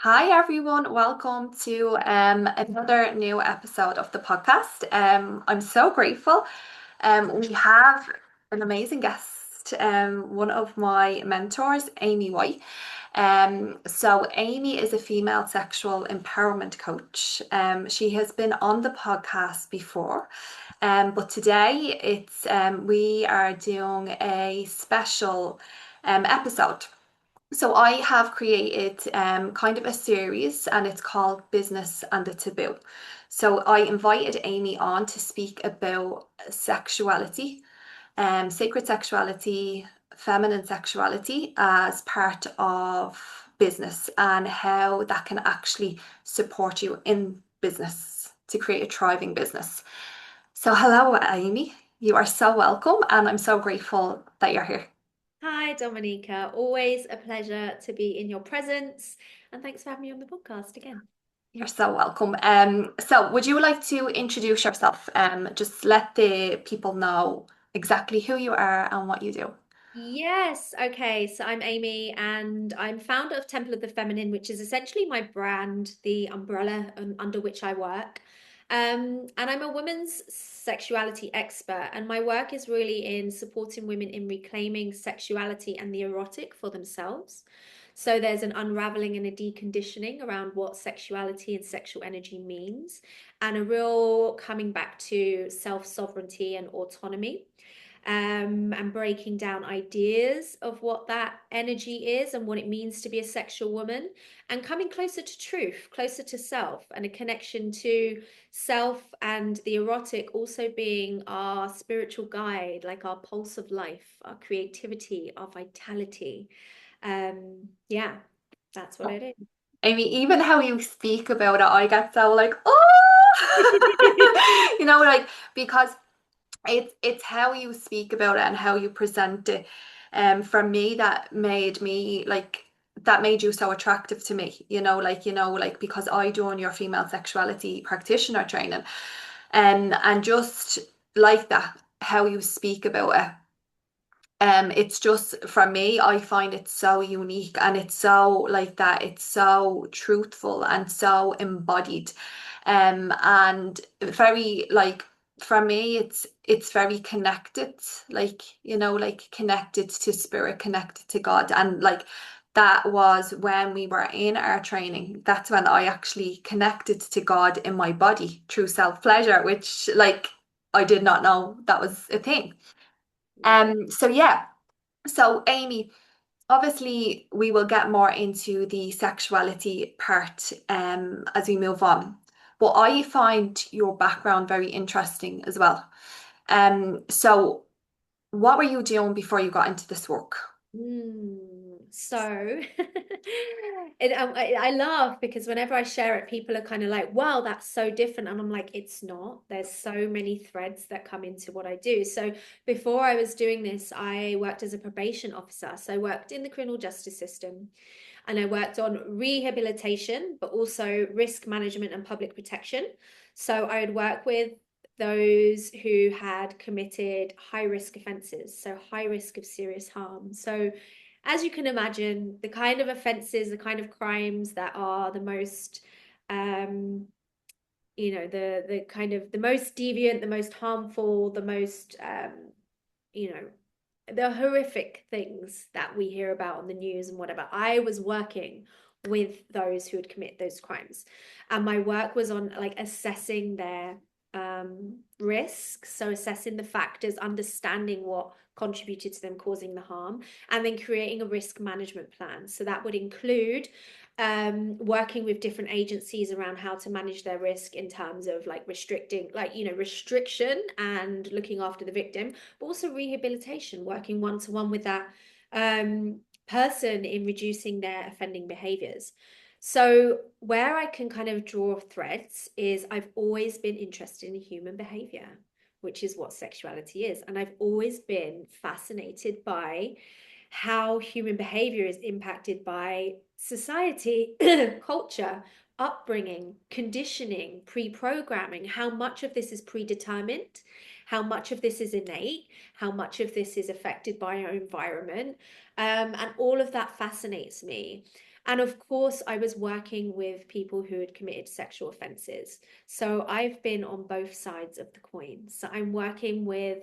Hi everyone, welcome to another new episode of the podcast. I'm so grateful. We have an amazing guest, one of my mentors, Amy White. So Amy is a female sexual empowerment coach. She has been on the podcast before, but today it's we are doing a special episode. So I have created kind of a series and it's called Business and the Taboo. So I invited Amy on to speak about sexuality, sacred sexuality, feminine sexuality as part of business and how that can actually support you in business to create a thriving business. So hello, Amy. You are so welcome and I'm so grateful that you're here. Hi, Dominica. Always a pleasure to be in your presence. And thanks for having me on the podcast again. You're so welcome. So would you like to introduce yourself? Just let the people know exactly who you are and what you do. Yes. Okay. So I'm Amy and I'm founder of Temple of the Feminine, which is essentially my brand, the umbrella under which I work. And I'm a women's sexuality expert, and my work is really in supporting women in reclaiming sexuality and the erotic for themselves. So there's an unraveling and a deconditioning around what sexuality and sexual energy means, and a real coming back to self-sovereignty and autonomy, and breaking down ideas of what that energy is and what it means to be a sexual woman, and coming closer to truth, closer to self, and a connection to self and the erotic also being our spiritual guide, like our pulse of life, our creativity, our vitality. Yeah, that's what it is. I mean, even how you speak about it, I get so like, oh, like because it's how you speak about it and how you present it. For me, that made you so attractive to me. Like because I done your female sexuality practitioner training, and just like that, how you speak about it. It's just for me, I find it so unique and it's so like that, it's so truthful and so embodied. And very like for me it's very connected, like connected to spirit, connected to God. And like that was when we were in our training. That's when I actually connected to God in my body through self-pleasure, which like I did not know that was a thing. Yeah. So yeah. So Amy, obviously we will get more into the sexuality part as we move on. But I find your background very interesting as well. So what were you doing before you got into this work? So I laugh because whenever I share it, people are kind of like, wow, that's so different. And I'm like, it's not. There's so many threads that come into what I do. So before I was doing this, I worked as a probation officer. So I worked in the criminal justice system, and I worked on rehabilitation, but also risk management and public protection. So I would work with those who had committed high risk offences, so high risk of serious harm. So, as you can imagine, the kind of offences, the kind of crimes that are the most, um, the kind of the most deviant, the most harmful, the most, you know, the horrific things that we hear about on the news and whatever. I was working with those who would commit those crimes, and my work was on like assessing their risks, so assessing the factors, understanding what contributed to them causing the harm, and then creating a risk management plan. So that would include working with different agencies around how to manage their risk in terms of like restricting, like, restriction and looking after the victim, but also rehabilitation, working one-to-one with that person in reducing their offending behaviors. So where I can kind of draw threads is I've always been interested in human behavior, which is what sexuality is. And I've always been fascinated by how human behavior is impacted by society, culture, upbringing, conditioning, pre-programming, how much of this is predetermined how much of this is innate, how much of this is affected by our environment. And all of that fascinates me. And of course, I was working with people who had committed sexual offenses. So I've been on both sides of the coin. So I'm working with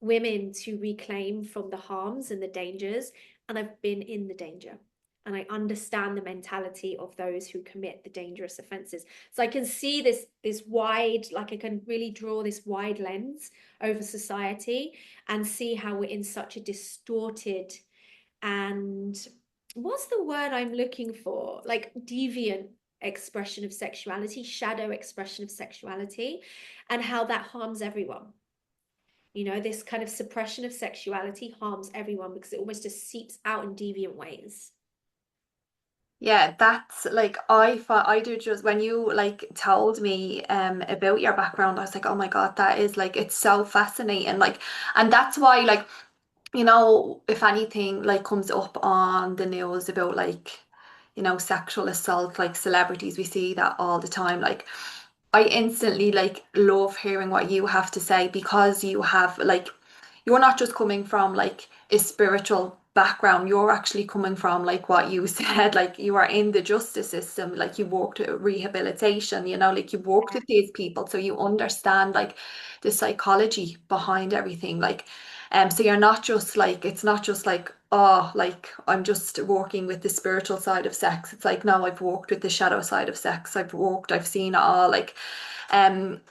women to reclaim from the harms and the dangers, and I've been in the danger. And I understand the mentality of those who commit the dangerous offenses. So I can see this wide, like I can really draw this wide lens over society and see how we're in such a distorted and what's the word I'm looking for? Like deviant expression of sexuality, shadow expression of sexuality, and how that harms everyone. This kind of suppression of sexuality harms everyone because it almost just seeps out in deviant ways. Yeah, that's like I thought I do just when you like told me about your background, I was like, oh my God, that is like it's so fascinating. Like, and that's why like, if anything like comes up on the news about like, sexual assault, like celebrities, we see that all the time. Like I instantly like love hearing what you have to say because you have like you're not just coming from like a spiritual background, you're actually coming from like what you said, like you are in the justice system, like you worked at rehabilitation, like you worked with these people, so you understand like the psychology behind everything. Like so you're not just like it's not just like, oh, like I'm just working with the spiritual side of sex. It's like, no, I've worked with the shadow side of sex. I've seen it all. Like and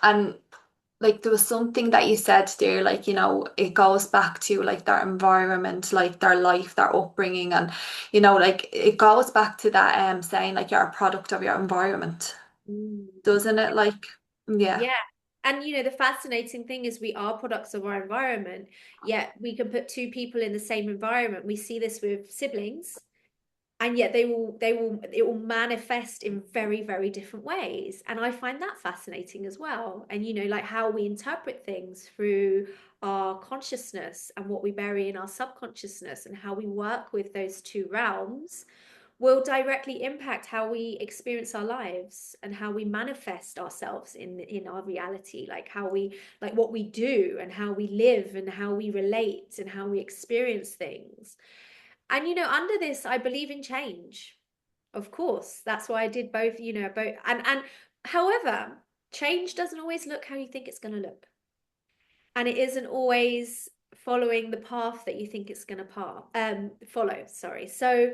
like there was something that you said there, like, it goes back to like their environment, like their life, their upbringing, and like it goes back to that saying like you're a product of your environment, Mm. doesn't it? Like, yeah. Yeah. And the fascinating thing is we are products of our environment, yet we can put two people in the same environment. We see this with siblings, and yet it will manifest in very, very different ways. And I find that fascinating as well. And like how we interpret things through our consciousness and what we bury in our subconsciousness and how we work with those two realms will directly impact how we experience our lives and how we manifest ourselves in our reality, like how we like what we do and how we live and how we relate and how we experience things. And under this, I believe in change. Of course, that's why I did both, both. And however, change doesn't always look how you think it's going to look, and it isn't always following the path that you think it's going to follow. Sorry. So,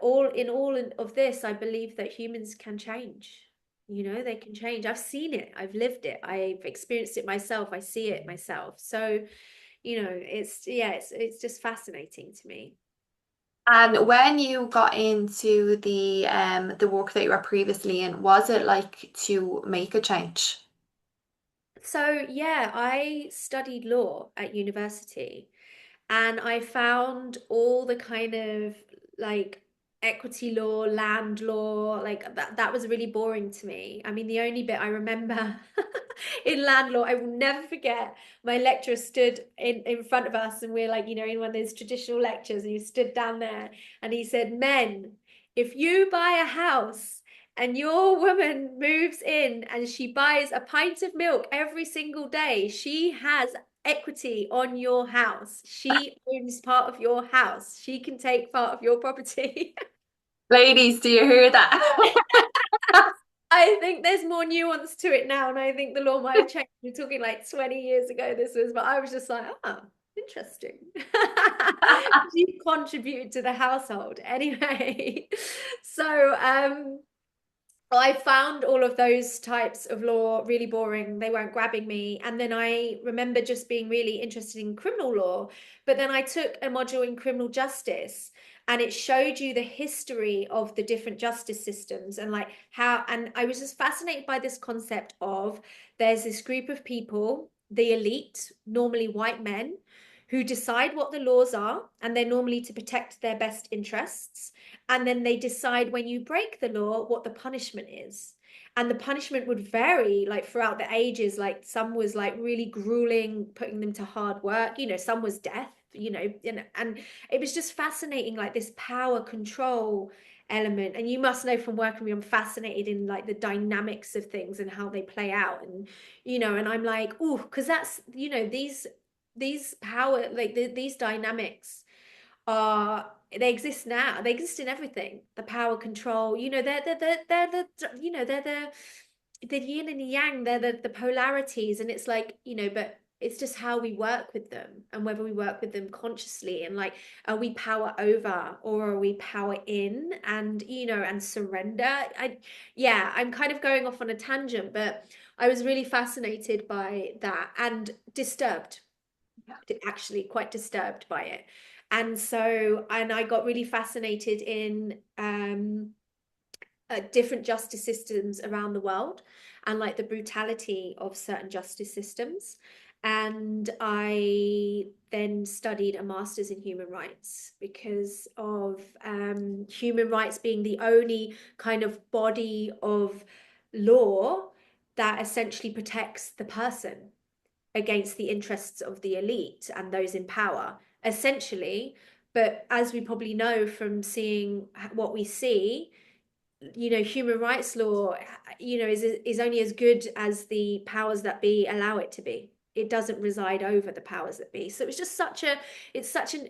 all of this, I believe that humans can change. They can change. I've seen it. I've lived it. I've experienced it myself. I see it myself. So, it's just fascinating to me. And when you got into the work that you were previously in, was it like to make a change? So, yeah, I studied law at university. And I found all the kind of like equity law, land law, like that was really boring to me. I mean, the only bit I remember in land law, I will never forget, my lecturer stood in front of us and we're like, in one of those traditional lectures, and he stood down there and he said, "Men, if you buy a house and your woman moves in and she buys a pint of milk every single day, she has equity on your house. She owns part of your house. She can take part of your property." Ladies, do you hear that? I think there's more nuance to it now, and I think the law might have changed. We're talking like 20 years ago, this was, but I was just like, oh, interesting. She contributed to the household. Anyway, so I found all of those types of law really boring. They weren't grabbing me. And then I remember just being really interested in criminal law. But then I took a module in criminal justice, and it showed you the history of the different justice systems and like how, and I was just fascinated by this concept of there's this group of people, the elite, normally white men, who decide what the laws are, and they're normally to protect their best interests, and then they decide when you break the law what the punishment is. And the punishment would vary like throughout the ages. Like some was like really grueling, putting them to hard work, some was death, and it was just fascinating, like this power control element. And you must know from working with me, I'm fascinated in like the dynamics of things and how they play out. And and I'm like, oh, because that's, these power, like these dynamics are, they exist now, they exist in everything. The power control, they're the yin and yang, they're the polarities. And it's like, but it's just how we work with them, and whether we work with them consciously, and like, are we power over or are we power in? And and surrender. I'm kind of going off on a tangent, but I was really fascinated by that, and disturbed, Yeah. actually quite disturbed by it. And I got really fascinated in different justice systems around the world, and like the brutality of certain justice systems. And I then studied a master's in human rights, because of human rights being the only kind of body of law that essentially protects the person against the interests of the elite and those in power, essentially. But as we probably know from seeing what we see, human rights law, is only as good as the powers that be allow it to be. It doesn't reside over the powers that be. So it's just it's such an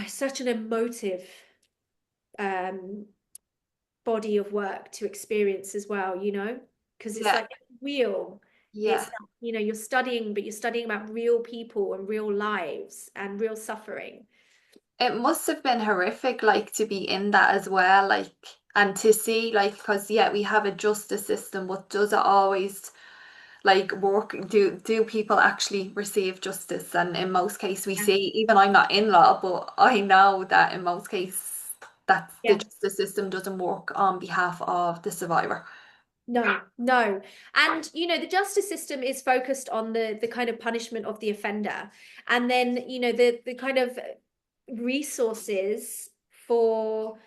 such an emotive um body of work to experience as well, because it's Yeah. like real. It's Yeah. like, you're studying, but you're studying about real people and real lives and real suffering. It must have been horrific, like to be in that as well, like, and to see, like, because yeah, we have a justice system, but does it always like work? Do people actually receive justice? And in most cases, we Yeah. see, even I'm not in law, but I know that in most cases, that the Yeah. justice system doesn't work on behalf of the survivor. No, no. And the justice system is focused on the kind of punishment of the offender. And then, the kind of resources for,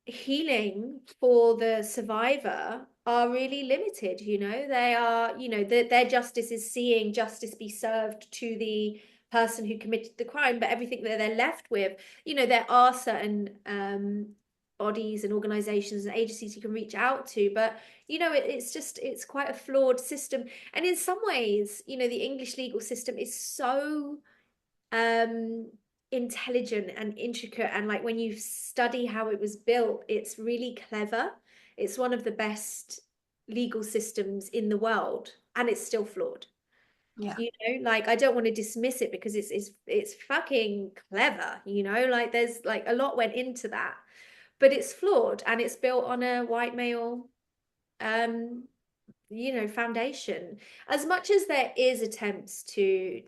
healing for the survivor are really limited. They are, their justice is seeing justice be served to the person who committed the crime, but everything that they're left with, there are certain bodies and organizations and agencies you can reach out to, but it's quite a flawed system. And in some ways, the English legal system is so um intelligent and intricate, and like when you study how it was built, it's really clever. It's one of the best legal systems in the world, and it's still flawed. Yeah. Like, I don't want to dismiss it, because it's fucking clever, like there's like a lot went into that, but it's flawed, and it's built on a white male um foundation. As much as there is attempts to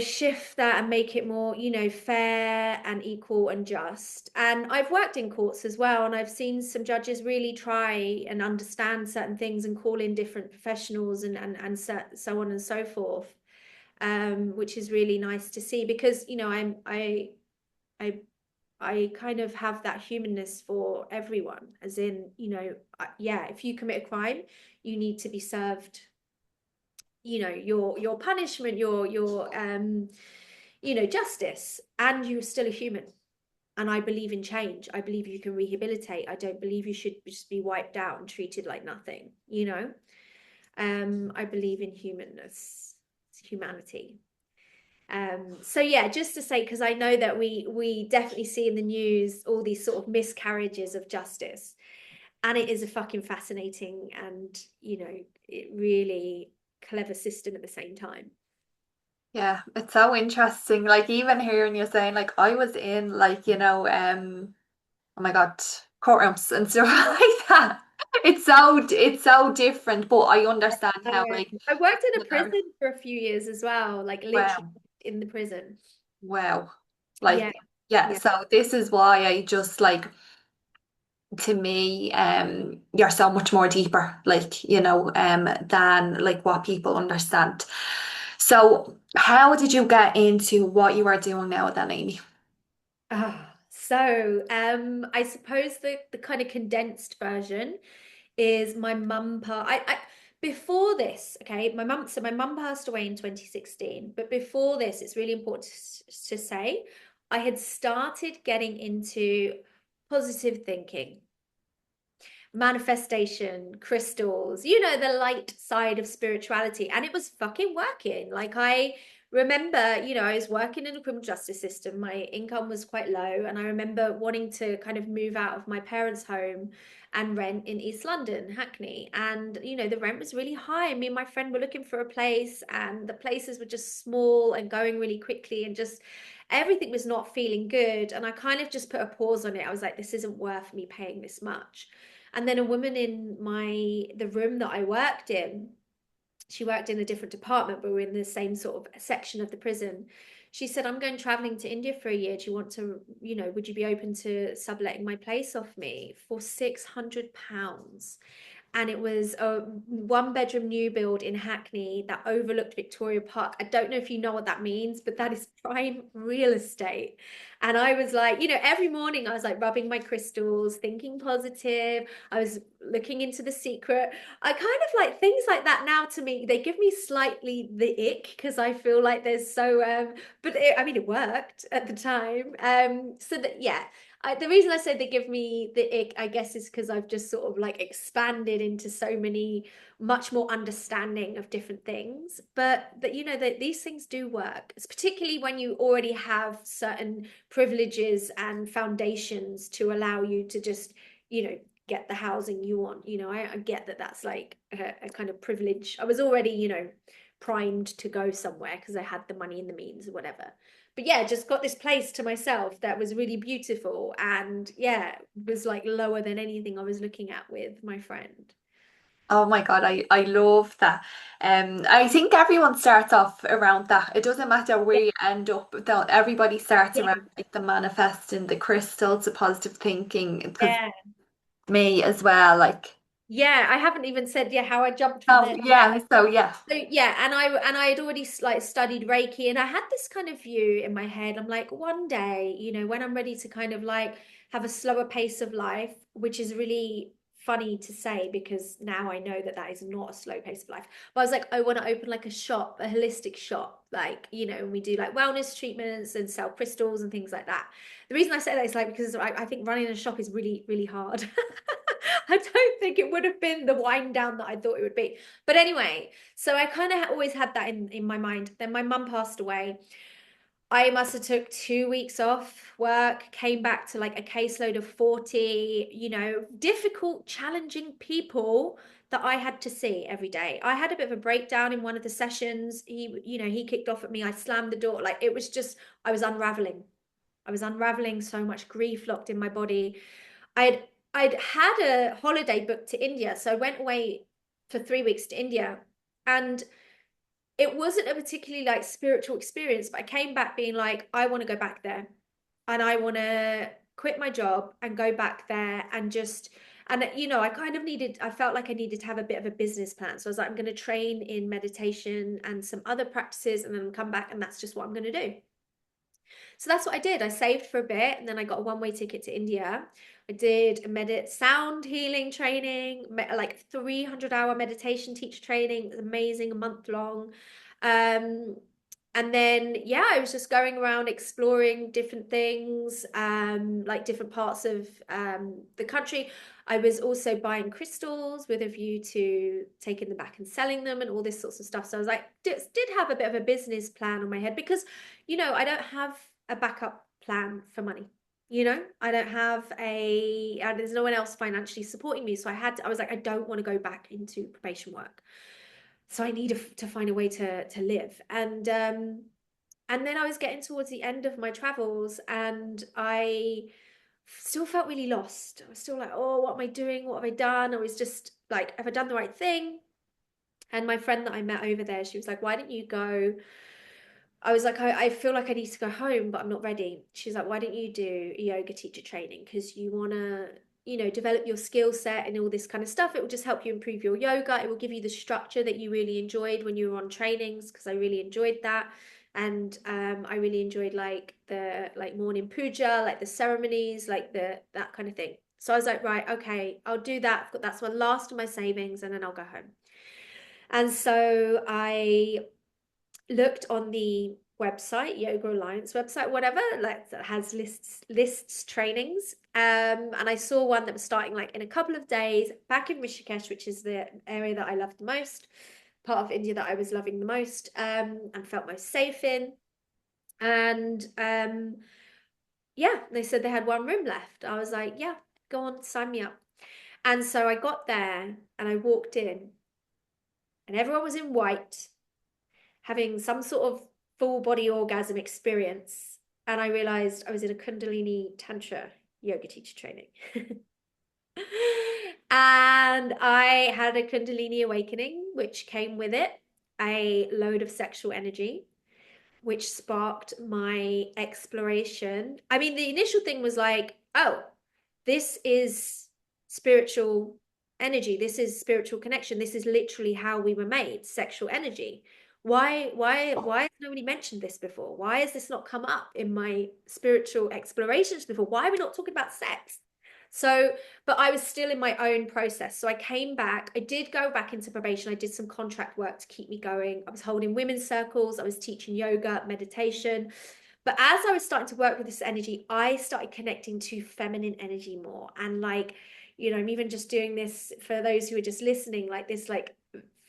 shift that and make it more, fair and equal and just. And I've worked in courts as well, and I've seen some judges really try and understand certain things and call in different professionals and so on and so forth, which is really nice to see, because I I kind of have that humanness for everyone, as in, yeah, if you commit a crime, you need to be served, your punishment, your justice, and you're still a human. And I believe in change. I believe you can rehabilitate. I don't believe you should just be wiped out and treated like nothing. I believe in humanness, humanity. So yeah, just to say, because I know that we definitely see in the news all these sort of miscarriages of justice, and it is a fucking fascinating and it really clever system at the same time. Yeah, it's so interesting. Like even hearing you saying, like I was in, like, oh my God, courtrooms and stuff like that. It's so different, but I understand how, like, I worked in a people are, prison for a few years as well, like literally wow, in the prison. wow. Yeah, Like, yeah, yeah. so this is why I just like, to me, you're so much more deeper, like, than like what people understand. So how did you get into what you are doing now then, Amy? So I suppose the kind of condensed version is my mum part. before this, okay, my mum passed away in 2016, but before this, it's really important to say, I had started getting into positive thinking, manifestation, crystals, the light side of spirituality. And it was fucking working. Like, I remember, I was working in the criminal justice system. My income was quite low. And I remember wanting to kind of move out of my parents' home and rent in East London, Hackney. And, the rent was really high. Me and my friend were looking for a place, and the places were just small and going really quickly, and just everything was not feeling good. And I kind of just put a pause on it. I was like, this isn't worth me paying this much. And then a woman in the room that I worked in, she worked in a different department, but we're in the same sort of section of the prison. She said, I'm going traveling to India for a year. Do you want to, would you be open to subletting my place off me for £600? And it was a 1 bedroom new build in Hackney that overlooked Victoria Park. I don't know if you know what that means, but that is prime real estate. And I was like, every morning I was like rubbing my crystals, thinking positive. I was looking into The Secret. I kind of like things like that now. To me, they give me slightly the ick, because I feel like there's so but I mean, it worked at the time. So that, yeah, the reason I say they give me the ick, I guess, is because I've just sort of like expanded into so many, much more understanding of different things. But that, that these things do work. It's particularly when you already have certain privileges and foundations to allow you to just, get the housing you want. I get that that's like a kind of privilege. I was already, primed to go somewhere because I had the money and the means or whatever. But yeah, just got this place to myself that was really beautiful, and yeah, was like lower than anything I was looking at with my friend. Oh my God, I love that. I think everyone starts off around that. It doesn't matter where Yeah, you end up, though everybody starts yeah, around like the manifesting, the crystals, the positive thinking, because yeah. me as well, like Yeah, I haven't even said, yeah, how I jumped from oh there. yeah, so yeah. So yeah, and I had already like studied Reiki, and I had this kind of view in my head. I'm like, one day, when I'm ready to kind of like have a slower pace of life, which is really funny to say because now I know that that is not a slow pace of life. But I was like, I want to open like a shop, a holistic shop, like, and we do like wellness treatments and sell crystals and things like that. The reason I say that is like because I think running a shop is really, really hard. I don't think it would have been the wind down that I thought it would be. But anyway, so I kind of always had that in my mind. Then my mum passed away. I must have took 2 weeks off work, came back to like a caseload of 40, difficult, challenging people that I had to see every day. I had a bit of a breakdown in one of the sessions. He kicked off at me. I slammed the door. Like it was just, I was unraveling. I was unraveling, so much grief locked in my body. I'd I'd had a holiday booked to India, so I went away for 3 weeks to India, and it wasn't a particularly like spiritual experience, but I came back being like, I want to go back there, and I want to quit my job and go back there and just. And I felt like I needed to have a bit of a business plan. So I was like, I'm going to train in meditation and some other practices and then come back, and that's just what I'm going to do. So that's what I did. I saved for a bit, and then I got a one-way ticket to India. I did a sound healing training, like 300-hour meditation teacher training. It was amazing, a month long. Um, and then yeah, I was just going around exploring different things, like different parts of the country. I was also buying crystals with a view to taking them back and selling them and all this sorts of stuff. So I was like, did have a bit of a business plan on my head because, I don't have a backup plan for money. I don't have there's no one else financially supporting me. So I was like, I don't want to go back into probation work. So I need to find a way to live. And then I was getting towards the end of my travels, and I still felt really lost. I was still like, oh, what am I doing? What have I done? I was just like, have I done the right thing? And my friend that I met over there, she was like, why don't you go? I was like, I feel like I need to go home, but I'm not ready. She's like, why don't you do a yoga teacher training? Because you want to, develop your skill set and all this kind of stuff. It will just help you improve your yoga. It will give you the structure that you really enjoyed when you were on trainings, because I really enjoyed that. And I really enjoyed like the like morning puja, like the ceremonies, like that kind of thing. So I was like, right, okay, I'll do that. That's my last of my savings, and then I'll go home. And so I looked on the website, Yoga Alliance website, whatever, like that has lists trainings. And I saw one that was starting like in a couple of days back in Rishikesh, which is the area that I loved the most, part of India that I was loving the most, and felt most safe in. And yeah, they said they had one room left. I was like, yeah, go on, sign me up. And so I got there and I walked in, and everyone was in white, having some sort of full body orgasm experience. And I realized I was in a Kundalini Tantra yoga teacher training. And I had a Kundalini awakening, which came with it a load of sexual energy, which sparked my exploration. I mean, the initial thing was like, oh, this is spiritual energy. This is spiritual connection. This is literally how we were made, sexual energy. Why has nobody mentioned this before? Why has this not come up in my spiritual explorations before? Why are we not talking about sex? So, but I was still in my own process. So I came back. I did go back into probation. I did some contract work to keep me going. I was holding women's circles. I was teaching yoga, meditation. But as I was starting to work with this energy, I started connecting to feminine energy more. And like, I'm even just doing this for those who are just listening, like this, like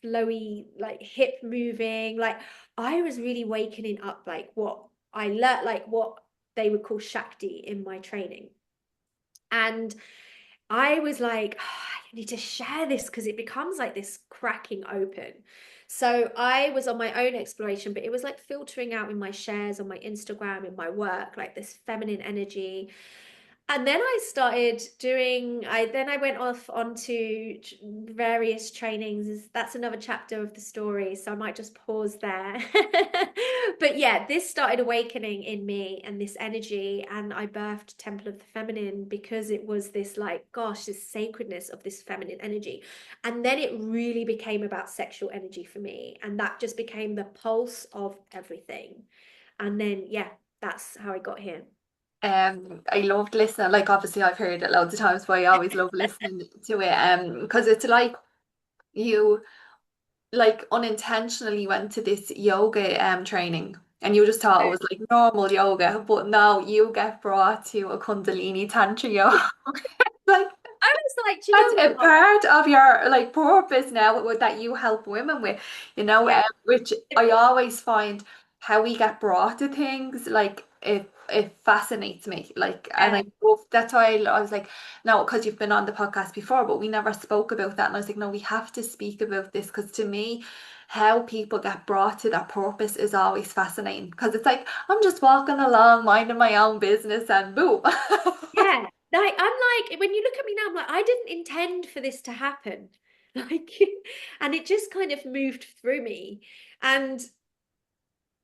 flowy, like hip moving. Like I was really wakening up, like what I learned, like what they would call Shakti in my training. And I was like, oh, I need to share this because it becomes like this cracking open. So I was on my own exploration, but it was like filtering out in my shares on my Instagram, in my work, like this feminine energy. And then I started doing, I went off onto various trainings. That's another chapter of the story. So I might just pause there. But yeah, this started awakening in me and this energy. And I birthed Temple of the Feminine because it was this like, gosh, this sacredness of this feminine energy. And then it really became about sexual energy for me. And that just became the pulse of everything. And then, yeah, that's how I got here. I loved listening. Like obviously I've heard it loads of times, but I always love listening to it. Because it's like you like unintentionally went to this yoga training and you just thought it was like normal yoga, but now you get brought to a Kundalini Tantra yoga. Like I was like, do you that's know a what? part of your like purpose now that you help women with, Yeah. which I always find how we get brought to things like it fascinates me like and Yeah. I love that's why I was like no because you've been on the podcast before but we never spoke about that and I was like no we have to speak about this because to me how people get brought to their purpose is always fascinating because it's like I'm just walking along minding my own business and boom. Yeah. Like I'm like, when you look at me now, I'm like, I didn't intend for this to happen. Like, and it just kind of moved through me. And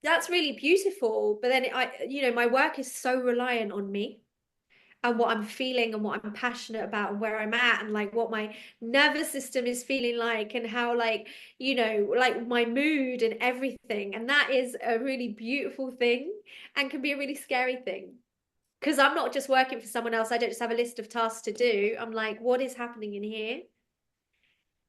that's really beautiful. But then my work is so reliant on me and what I'm feeling and what I'm passionate about and where I'm at and like what my nervous system is feeling like and how like, like my mood and everything. And that is a really beautiful thing and can be a really scary thing. Because I'm not just working for someone else. I don't just have a list of tasks to do. I'm like, what is happening in here?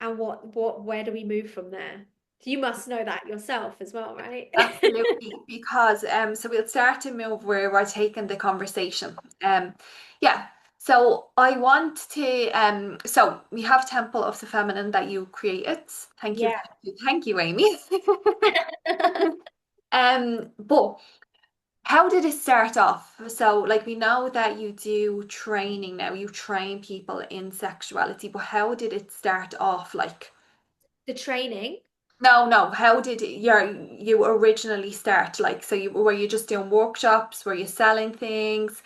And where do we move from there? You must know that yourself as well, right? Absolutely, because so we'll start to move where we're taking the conversation. Yeah. So I want to so we have Temple of the Feminine that you created. Thank you, Yeah. thank you, thank you, Amy. But how did it start off? So like we know that you do training now, you train people in sexuality, but how did it start off like? The training. No, no. How did you originally start? Like, so were you just doing workshops? Were you selling things?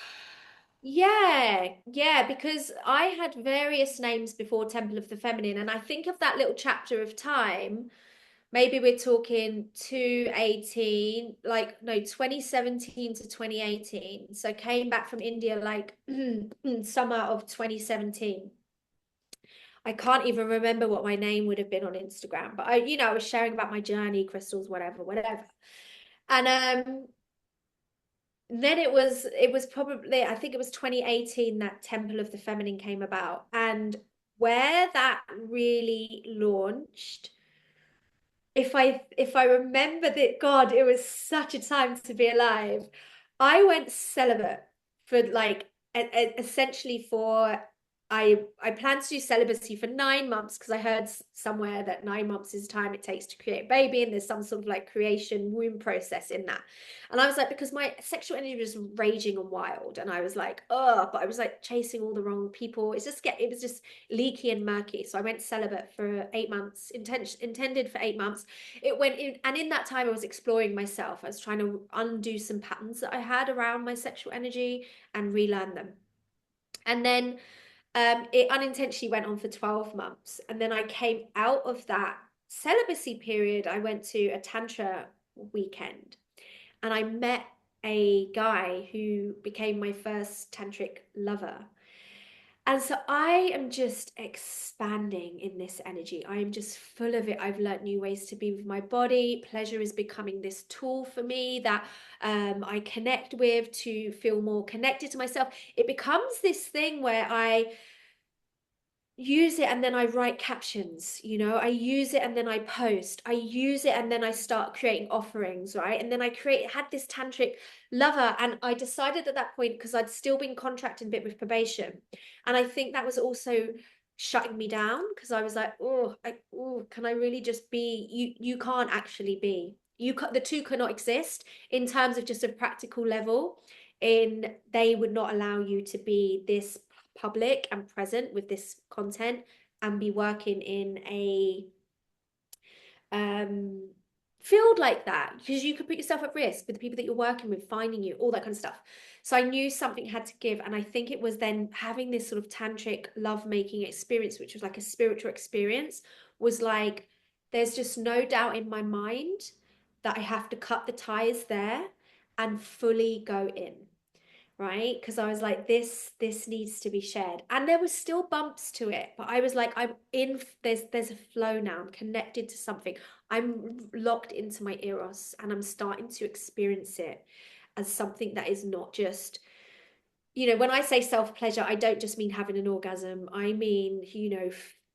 Yeah, yeah, because I had various names before Temple of the Feminine, and I think of that little chapter of time. Maybe we're talking 2018, like no, 2017 to 2018. So came back from India like summer of 2017. I can't even remember what my name would have been on Instagram, but I was sharing about my journey, crystals, whatever, whatever. And then it was probably I think it was 2018 that Temple of the Feminine came about. And where that really launched if I remember that, God, it was such a time to be alive. I went celibate for like essentially for I planned to do celibacy for 9 months because I heard somewhere that 9 months is the time it takes to create a baby, and there's some sort of like creation womb process in that. And I was like, because my sexual energy was raging and wild, and I was like, oh, but I was like chasing all the wrong people. It was just leaky and murky. So I went celibate for 8 months, intended for 8 months. It went in, and in that time I was exploring myself. I was trying to undo some patterns that I had around my sexual energy and relearn them. And then it unintentionally went on for 12 months. And then I came out of that celibacy period. I went to a tantra weekend, and I met a guy who became my first tantric lover. And so I am just expanding in this energy. I am just full of it. I've learned new ways to be with my body. Pleasure is becoming this tool for me that I connect with to feel more connected to myself. It becomes this thing where I use it and then I write captions, I use it and then I post, I use it and then I start creating offerings, right? And then had this tantric lover, and I decided at that point, because I'd still been contracted a bit with probation, and I think that was also shutting me down, because I was like, can I really just be? You can't actually be. The two cannot exist in terms of just a practical level. In They would not allow you to be this public and present with this content and be working in a um field like that, because you could put yourself at risk with the people that you're working with finding you, all that kind of stuff. So I knew something had to give, and I think it was then having this sort of tantric love-making experience, which was like a spiritual experience, was like, there's just no doubt in my mind that I have to cut the ties there and fully go in, right? Because I was like, this needs to be shared, and there was still bumps to it, but I was like, I'm in. There's a flow now. I'm connected to something. I'm locked into my Eros, and I'm starting to experience it as something that is not just, when I say self pleasure, I don't just mean having an orgasm. I mean,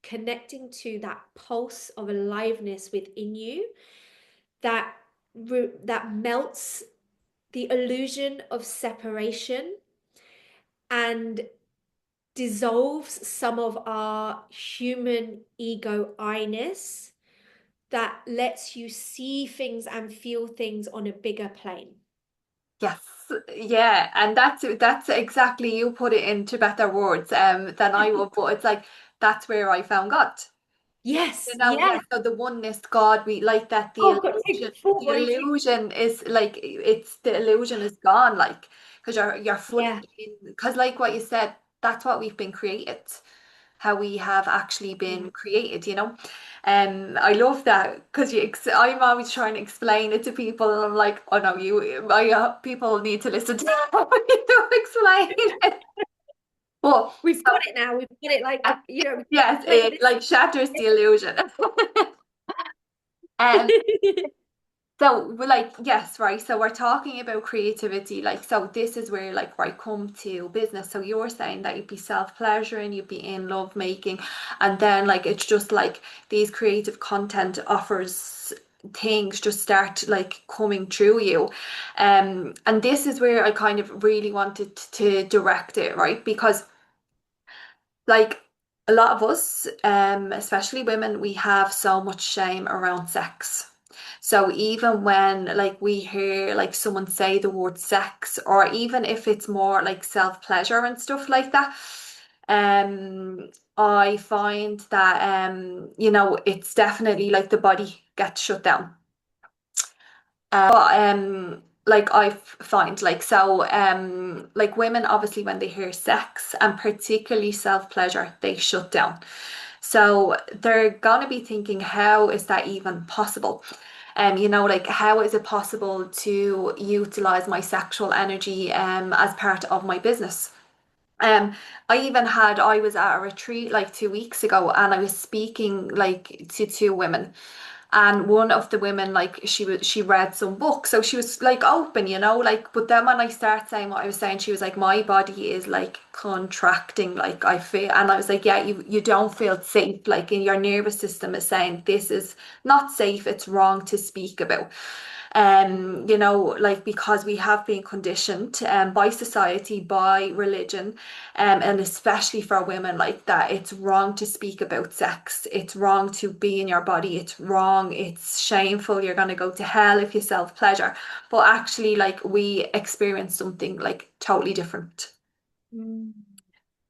connecting to that pulse of aliveness within you that that melts the illusion of separation and dissolves some of our human ego I-ness, that lets you see things and feel things on a bigger plane. Yes, yeah, and that's exactly, you put it into better words than I would, but it's like that's where I found God. Yes, Yeah, yes. so the oneness God, we like that, Oh, I've got to take full the body take. illusion is like, it's the illusion is gone, like, because you're fully Yeah. in, because like what you said, that's what we've been created, how we have actually been created, you know. I love that because I'm always trying to explain it to people, and I'm like, oh no, people need to listen to me to explain it. But We've so, got it now. We've got it like, we've yes, played it like shatters the illusion. Um, this. So we're like, yes, right. So we're talking about creativity. Like, so this is where like where I come to business. So you were saying that you'd be self-pleasuring, you'd be in love making, and then like it's just like these creative content offers things just start like coming through you. And this is where I kind of really wanted to direct it, right? Because like a lot of us, especially women, we have so much shame around sex. So even when like we hear like someone say the word sex, or even if it's more like self-pleasure and stuff like that, I find that it's definitely like the body gets shut down. But like find like so like women obviously when they hear sex and particularly self-pleasure, they shut down. So they're gonna be thinking, how is that even possible? Like how is it possible to utilize my sexual energy as part of my business? Um, I was at a retreat like 2 weeks ago, and I was speaking like to two women, And one of the women, like she read some books, so she was like open, like. But then when I start saying what I was saying, she was like, my body is like contracting, like I feel, and I was like, yeah, you don't feel safe, like, in your nervous system is saying this is not safe, it's wrong to speak about. Like, because we have been conditioned by society, by religion, and especially for women, like that it's wrong to speak about sex, it's wrong to be in your body, it's wrong, it's shameful, you're going to go to hell if you self-pleasure. But actually, like, we experience something like totally different. Mm.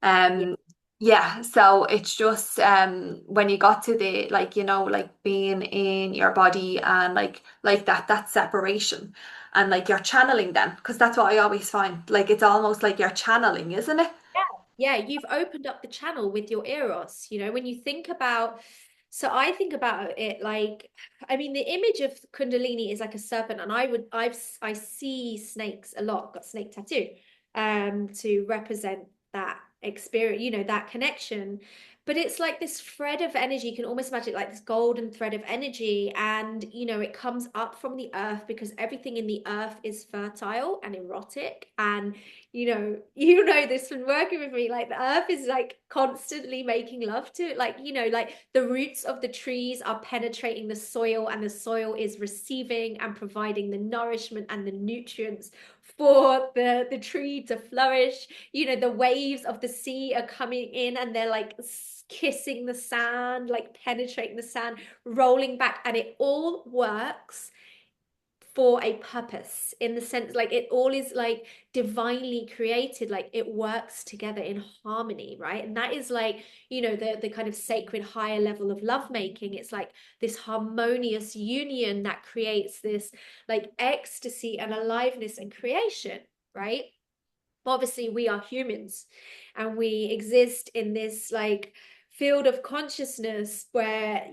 Yeah. um yeah, so it's just when you got to the, like, like being in your body, and like that separation, and like you're channeling then, because that's what I always find, like it's almost like you're channeling, isn't it? Yeah, you've opened up the channel with your Eros. When you think about, so I think about it like, I mean, the image of Kundalini is like a serpent, and I see snakes a lot. Got snake tattoo, to represent that experience, that connection. But it's like this thread of energy. You can almost imagine it like this golden thread of energy, and it comes up from the earth because everything in the earth is fertile and erotic, and this from working with me, like the earth is like constantly making love to it. Like, like the roots of the trees are penetrating the soil, and the soil is receiving and providing the nourishment and the nutrients for the tree to flourish. The waves of the sea are coming in, and they're like kissing the sand, like penetrating the sand, rolling back, and it all works for a purpose, in the sense like it all is like divinely created, like it works together in harmony, right? And that is like, the kind of sacred higher level of lovemaking. It's like this harmonious union that creates this like ecstasy and aliveness and creation, right? Obviously we are humans, and we exist in this like field of consciousness where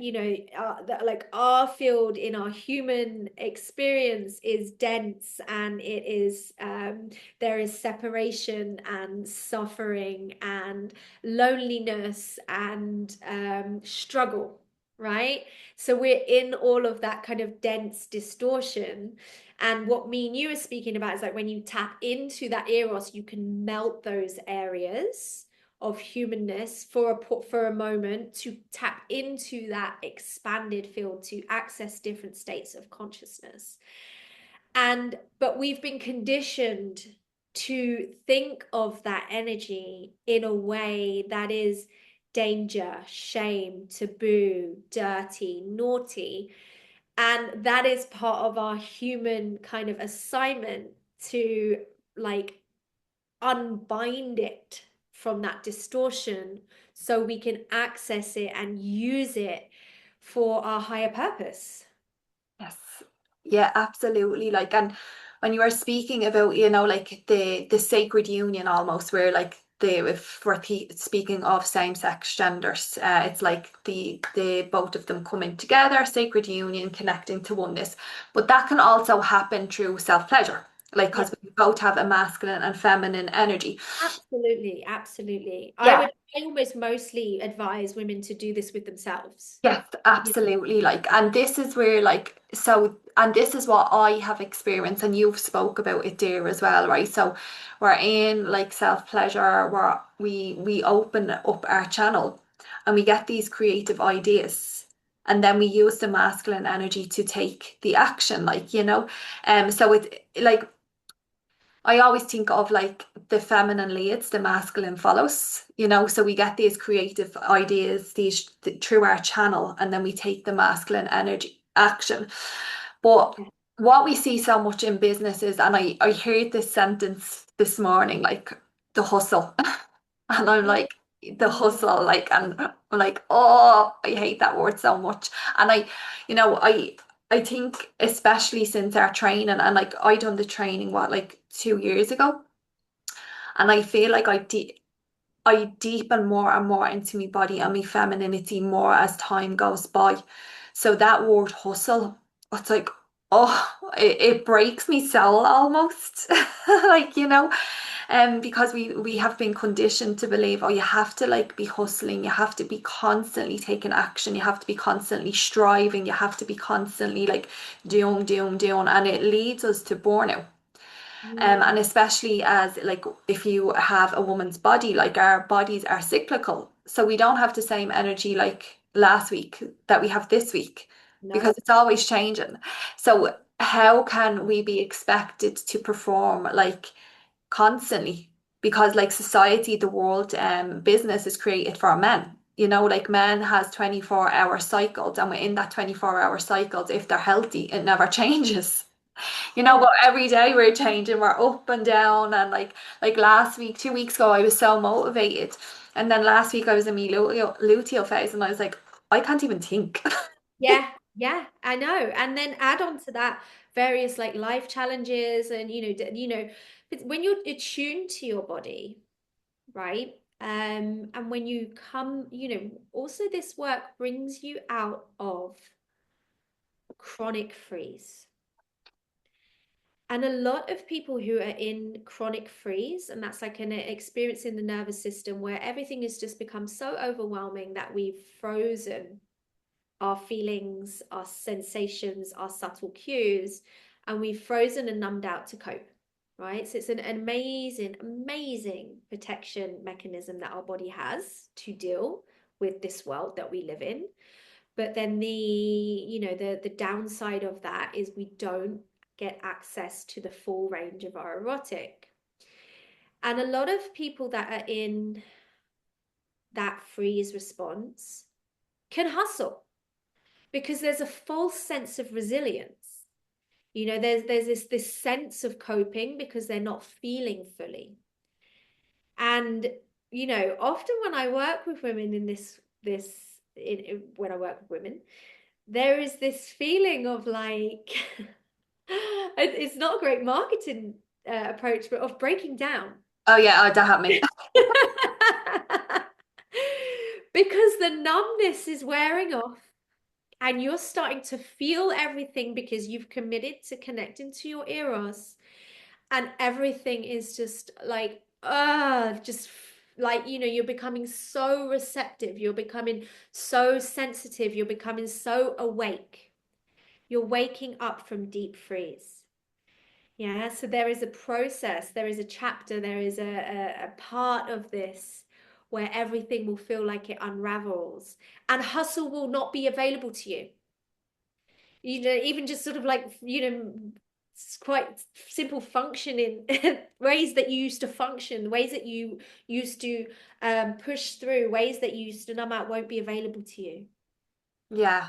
like our field in our human experience is dense, and it is there is separation and suffering and loneliness and struggle, right? So we're in all of that kind of dense distortion. And what me and you are speaking about is like when you tap into that Eros, you can melt those areas of humanness for a moment, to tap into that expanded field, to access different states of consciousness. But we've been conditioned to think of that energy in a way that is danger, shame, taboo, dirty, naughty. And that is part of our human kind of assignment, to like unbind it from that distortion so we can access it and use it for our higher purpose. Yes. Yeah, absolutely. Like, and when you were speaking about, like the sacred union, almost, where like if we're speaking of same-sex genders, it's like the both of them coming together, sacred union, connecting to oneness. But that can also happen through self-pleasure, like, Yeah, because we both have a masculine and feminine energy. absolutely, absolutely. Yeah. I almost mostly advise women to do this with themselves. Yes, absolutely. Like, and this is where, like, so, and this is what I have experienced, and you've spoke about it there as well, right? So, we're in like self-pleasure, where we open up our channel, and we get these creative ideas, and then we use the masculine energy to take the action, like, so it, like, I always think of like the feminine leads, the masculine follows, so we get these creative ideas, through our channel, and then we take the masculine energy action. But Yeah. what we see so much in businesses, and I heard this sentence this morning, like the hustle. And I'm like, the Mm. hustle, like, and I'm like, oh, I hate that word so much. And I think, especially since our training, and like I done the training, what, like 2 years ago, and I feel like I deepen more and more into my body and my femininity more as time goes by. So that word hustle, it's like, oh, it breaks me soul almost. Like, because we have been conditioned to believe, oh, you have to like be hustling, you have to be constantly taking action, you have to be constantly striving, you have to be constantly like doing, and it leads us to burnout. And Mm, especially as like if you have a woman's body, like our bodies are cyclical. So we don't have the same energy like last week that we have this week because no. it's always changing. So how can we be expected to perform like constantly? Because like society, the world, business is created for men. Like men has 24-hour cycles, and within that 24-hour cycles, if they're healthy, it never changes. Yeah. But every day we're changing, we're up and down, and like last week, 2 weeks ago, I was so motivated, and then last week I was in my luteal phase, and I was like, I can't even think. Yeah, yeah, I know. And then add on to that various like life challenges and when you're attuned to your body, right? And when you come, also this work brings you out of chronic freeze. And a lot of people who are in chronic freeze, and that's like an experience in the nervous system where everything has just become so overwhelming that we've frozen our feelings, our sensations, our subtle cues, and we've frozen and numbed out to cope, right? So it's an amazing, amazing protection mechanism that our body has to deal with this world that we live in. But then the downside of that is we don't get access to the full range of our erotic. And a lot of people that are in that freeze response can hustle because there's a false sense of resilience. There's this sense of coping because they're not feeling fully. And often when I work with women in when I work with women, there is this feeling of like it's not a great marketing approach, but of breaking down. Oh yeah, oh, that happened me. Because the numbness is wearing off and you're starting to feel everything because you've committed to connecting to your eros, and everything is just like just like you're becoming so receptive, you're becoming so sensitive, you're becoming so awake, you're waking up from deep freeze. Yeah, so there is a process, there is a chapter, there is a part of this where everything will feel like it unravels and hustle will not be available to you. Even just sort of like, it's quite simple functioning ways that you used to function, ways that you used to push through, ways that you used to numb out won't be available to you. Yeah.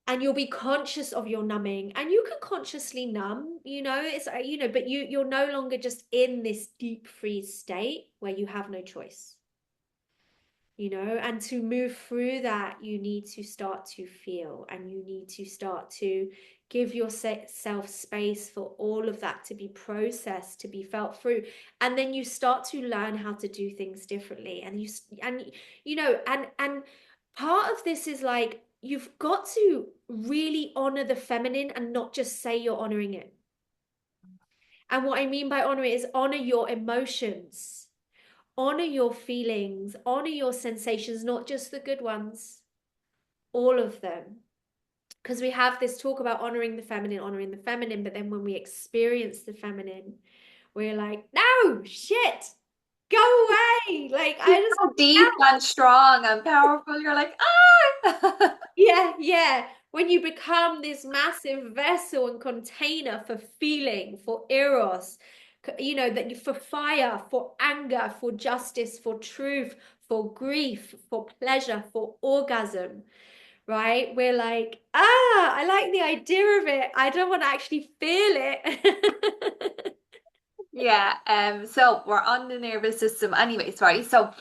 And you'll be conscious of your numbing, and you can consciously numb, it's but you're no longer just in this deep freeze state where you have no choice. And to move through that, you need to start to feel, and you need to start to give yourself space for all of that to be processed, to be felt through. And then you start to learn how to do things differently. And part of this is like, you've got to really honor the feminine and not just say you're honoring it. And what I mean by honor it is honor your emotions. Honor your feelings, honor your sensations, not just the good ones, all of them. Because we have this talk about honoring the feminine, but then when we experience the feminine, we're like, no, shit, go away. Like, You're I just, so deep and strong and powerful. You're like, ah. yeah, yeah. When you become this massive vessel and container for feeling, for eros, that you for fire, for anger, for justice, for truth, for grief, for pleasure, for orgasm, right? We're like, I like the idea of it. I don't want to actually feel it. Yeah. So we're on the nervous system anyways, right? So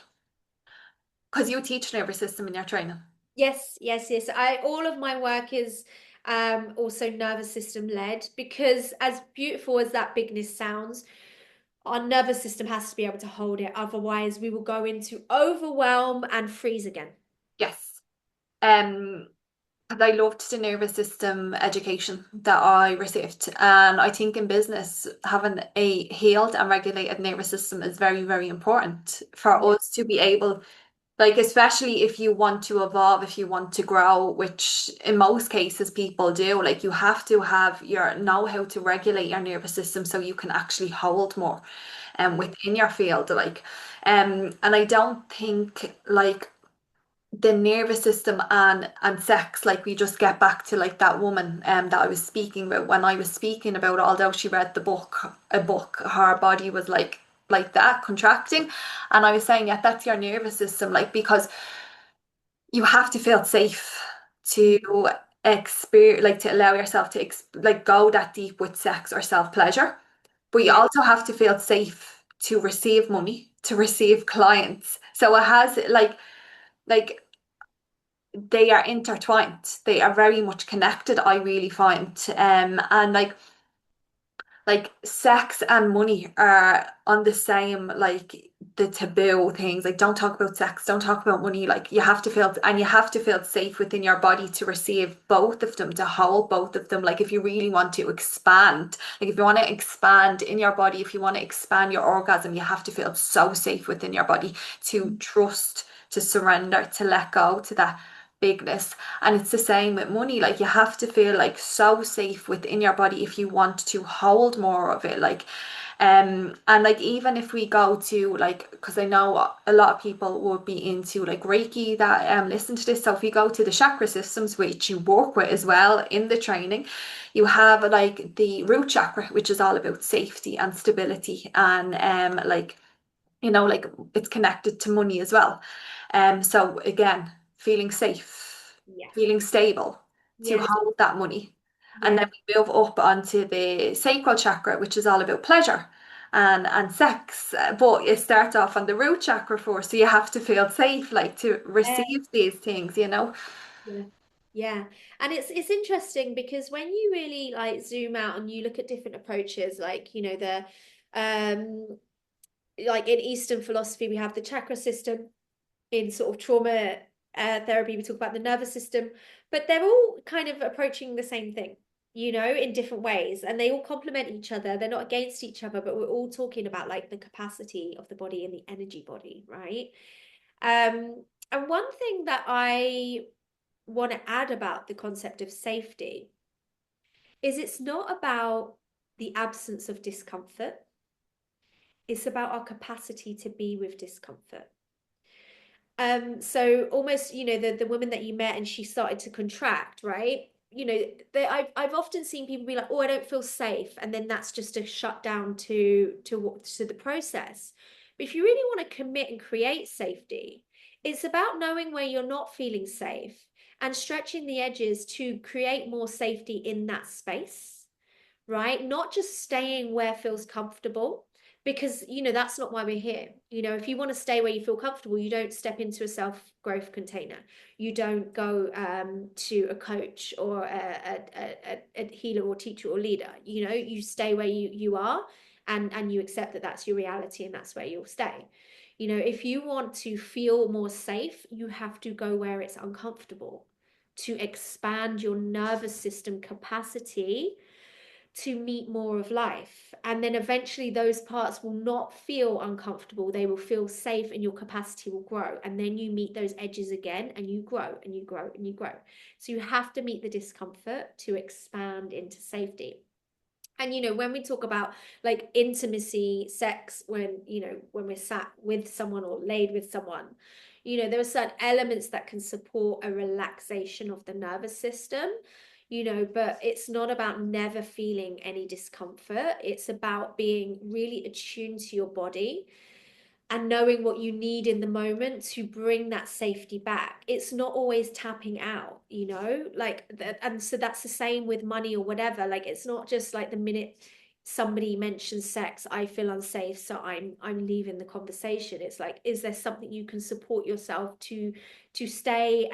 because you teach nervous system in your training. Yes, yes, yes. All of my work is also nervous system led, because as beautiful as that bigness sounds, our nervous system has to be able to hold it. Otherwise, we will go into overwhelm and freeze again. Yes. Um, 'Cause I loved the nervous system education that I received. And I think in business, having a healed and regulated nervous system is very, very important for Yeah. us to be able, like, especially if you want to evolve, if you want to grow, which in most cases people do, like, you have to have your know how to regulate your nervous system so you can actually hold more Yeah. within your field. Like, and I don't think like the nervous system and sex, like we just get back to like that woman that I was speaking about when I was speaking about, although she read a book, her body was like that contracting. And I was saying, yeah, that's your nervous system, like, because you have to feel safe to Mm. experience, like, to allow yourself to like go that deep with sex or self-pleasure. But you Yeah. also have to feel safe to receive money, to receive clients. So it has like they are intertwined. They are very much connected, I really find. And like sex and money are on the same, like, the taboo things. Like, don't talk about sex, don't talk about money. Like, you have to feel, and you have to feel safe within your body to receive both of them, to hold both of them. Like, if you really want to expand, like, if you want to expand in your body, if you want to expand your orgasm, you have to feel so safe within your body to trust, to surrender, to let go, to that bigness. And it's the same with money. Like, you have to feel like so safe within your body if you want to hold more of it. Like, and like, even if we go to, like, because I know a lot of people would be into like Reiki that listen to this. So if we go to the chakra systems, which you work with as well in the training, you have like the root chakra, which is all about safety and stability, and like, like, it's connected to money as well. So again, feeling safe, Yeah. feeling stable to Yeah. hold that money. And then Yeah. we move up onto the sacral chakra, which is all about pleasure and sex. But it starts off on the root chakra first, so you have to feel safe, like, to Yeah. receive these things. Yeah. Yeah. And it's interesting because when you really like zoom out and you look at different approaches, like, the um like in Eastern philosophy, we have the chakra system. In sort of trauma therapy, we talk about the nervous system, but they're all kind of approaching the same thing, in different ways, and they all complement each other. They're not against each other, but we're all talking about like the capacity of the body and the energy body, right? And one thing that I want to add about the concept of safety is it's not about the absence of discomfort, it's about our capacity to be with discomfort. So almost, the woman that you met and she started to contract, right? I've often seen people be like, "Oh, I don't feel safe," and then that's just a shutdown to the process. But if you really want to commit and create safety, it's about knowing where you're not feeling safe and stretching the edges to create more safety in that space, right? Not just staying where feels comfortable, because that's not why we're here. If you want to stay where you feel comfortable, you don't step into a self-growth container. You don't go to a coach or a healer or teacher or leader. You stay where you are, and you accept that that's your reality and that's where you'll stay. If you want to feel more safe, you have to go where it's uncomfortable to expand your nervous system capacity to meet more of life. And then eventually those parts will not feel uncomfortable. They will feel safe and your capacity will grow. And then you meet those edges again and you grow and you grow and you grow. So you have to meet the discomfort to expand into safety. And when we talk about like intimacy, sex, when we're sat with someone or laid with someone, there are certain elements that can support a relaxation of the nervous system, but it's not about never feeling any discomfort. It's about being really attuned to your body and knowing what you need in the moment to bring that safety back. It's not always tapping out, like that. And so that's the same with money or whatever. Like, it's not just like the minute somebody mentions sex, I feel unsafe, so I'm leaving the conversation. It's like, is there something you can support yourself to stay,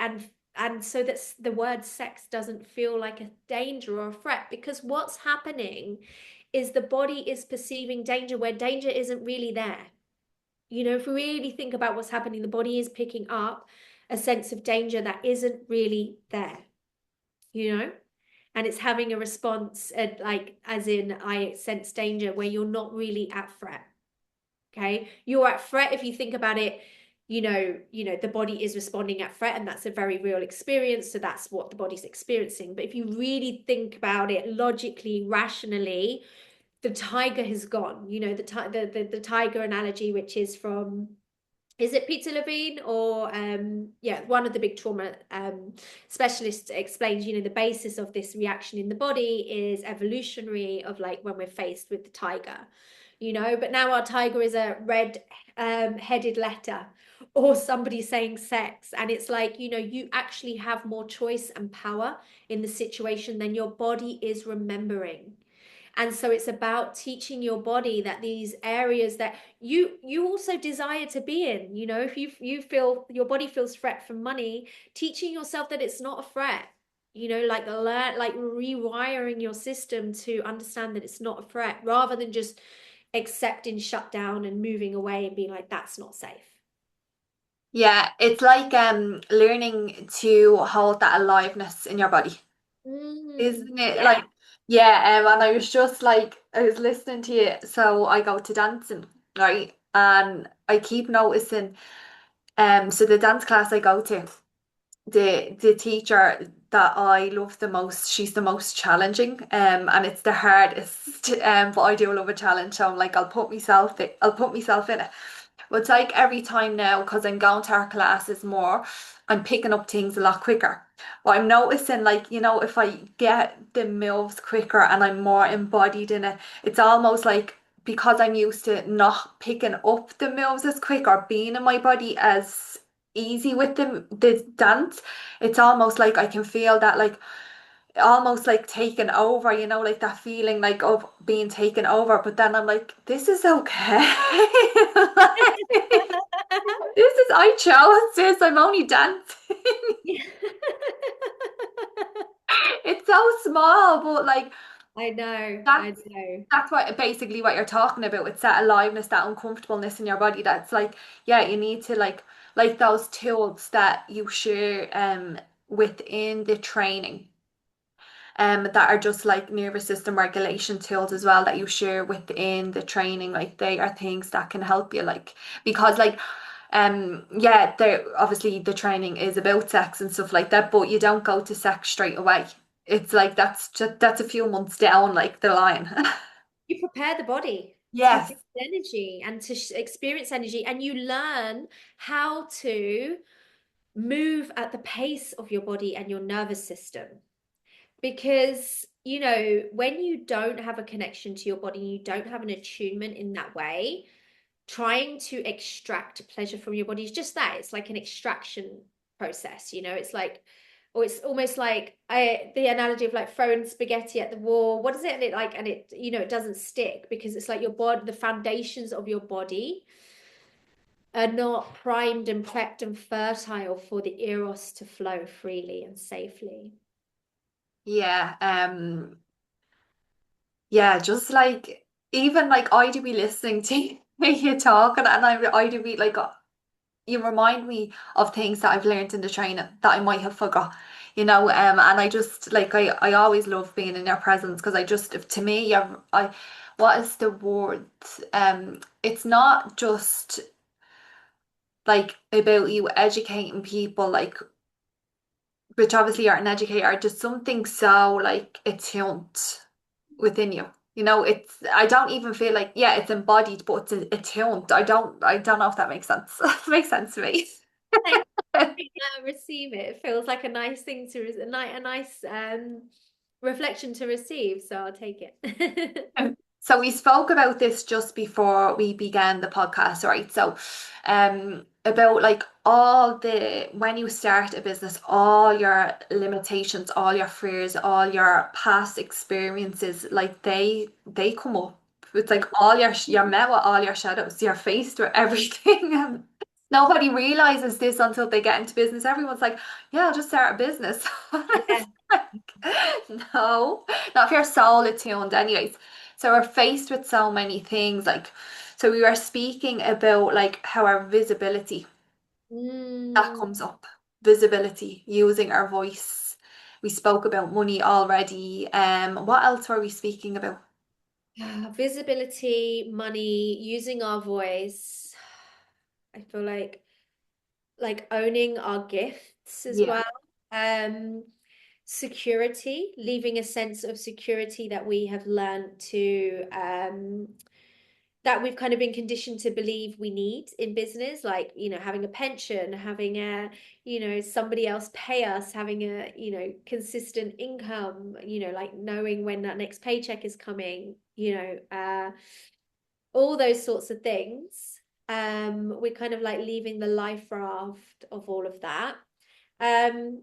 and so that the word sex doesn't feel like a danger or a threat? Because what's happening is the body is perceiving danger where danger isn't really there. If we really think about what's happening, the body is picking up a sense of danger that isn't really there. you know? And it's having a response like as in I sense danger where you're not really at threat. Okay. You're at threat if you think about it, the body is responding at threat, and that's a very real experience. So that's what the body's experiencing. But if you really think about it logically, rationally, the tiger has gone. The tiger analogy, which is from, is it Peter Levine or one of the big trauma specialists, explains, the basis of this reaction in the body is evolutionary, of like when we're faced with the tiger, but now our tiger is a red headed letter, or somebody saying sex, and it's like, you actually have more choice and power in the situation than your body is remembering. And so it's about teaching your body that these areas that you also desire to be in, if you feel your body feels threat from money, teaching yourself that it's not a threat, like rewiring your system to understand that it's not a threat, rather than just accepting shutdown and moving away and being like, that's not safe. Yeah, it's like learning to hold that aliveness in your body, isn't it? Yeah. Like, yeah, and I was just like, I was listening to you, so I go to dancing, right? And I keep noticing, so the dance class I go to, the teacher that I love the most, she's the most challenging, and it's the hardest, but I do love a challenge, so I'm like, I'll put myself in it. But it's like every time now, because I'm going to her classes more, I'm picking up things a lot quicker. But I'm noticing, like, if I get the moves quicker and I'm more embodied in it, it's almost like, because I'm used to not picking up the moves as quick or being in my body as easy with the dance, it's almost like I can feel that, like, almost like taken over, like that feeling like of being taken over. But then I'm like, this is okay. This is, I chose this. I'm only dancing. Yeah. It's so small, but like I know, I that's know. that's what basically what you're talking about. It's that aliveness, that uncomfortableness in your body. That's like, yeah, you need to like those tools that you share within the training. That are just like nervous system regulation tools as well, that you share within the training. Like, they are things that can help you, like, because like yeah, there obviously the training is about sex and stuff like that, but you don't go to sex straight away. It's like that's a few months down like the line. You prepare the body to Yes. feel energy and to experience energy, and you learn how to move at the pace of your body and your nervous system. Because, when you don't have a connection to your body, you don't have an attunement in that way, trying to extract pleasure from your body is just that. It's like an extraction process, it's like, or it's almost like the analogy of like throwing spaghetti at the wall. What is it? And it like, and it doesn't stick, because it's like your body, the foundations of your body are not primed and prepped and fertile for the Eros to flow freely and safely. Yeah. Yeah, just like, even like I do be listening to you talking, and I do be like, you remind me of things that I've learned in the training that I might have forgot, and I just like, I always love being in your presence, because I just, to me, what is the word? It's not just like about you educating people, like, which obviously you're an educator, just something so like attuned within you. I don't even feel like, yeah, it's embodied, but it's attuned. I don't know if that makes sense. It makes sense to me. Thank you. Receive it. It feels like a nice thing to a nice reflection to receive. So I'll take it. So we spoke about this just before we began the podcast, right? So, about like all the when you start a business, all your limitations, all your fears, all your past experiences, like they come up. It's like all you're met with all your shadows. You're faced with everything. And nobody realizes this until they get into business. Everyone's like, "Yeah, I'll just start a business." Yeah. It's like, no, not if you're soul attuned, anyways. So we're faced with so many things, like, so we were speaking about like how our visibility, that Mm, comes up, visibility, using our voice. We spoke about money already. What else were we speaking about? Visibility, money, using our voice. I feel like owning our gifts as Yeah. well. Um, Security, leaving a sense of security that we have learned to that we've kind of been conditioned to believe we need in business, like, having a pension, having somebody else pay us, having a, consistent income, like knowing when that next paycheck is coming, all those sorts of things. We're kind of like leaving the life raft of all of that. And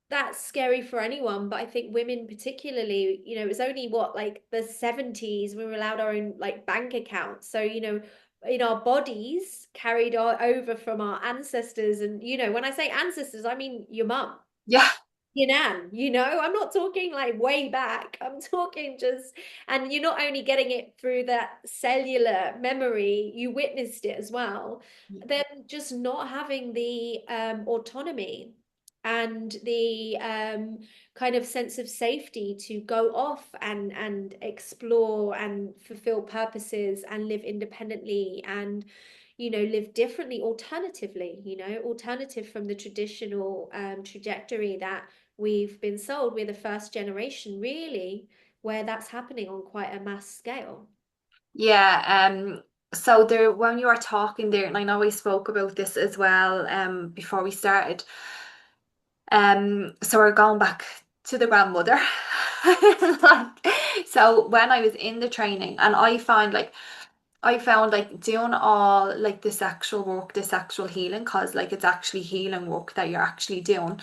that's scary for anyone, but I think women particularly, it was only what, like the 70s we were allowed our own like bank account. So, in our bodies carried over from our ancestors. And, when I say ancestors, I mean your mum, Yeah. your nan, I'm not talking like way back. I'm talking just, and you're not only getting it through that cellular memory, you witnessed it as well. Then just not having the autonomy and the kind of sense of safety to go off and explore and fulfill purposes and live independently and live differently, alternatively, alternative from the traditional trajectory that we've been sold. We're the first generation, really, where that's happening on quite a mass scale. Yeah, so there when you were talking there, and I know we spoke about this as well, before we started. So we're going back to the grandmother. Like, so when I was in the training, and I found like doing all like the sexual work, the sexual healing, cause like it's actually healing work that you're actually doing.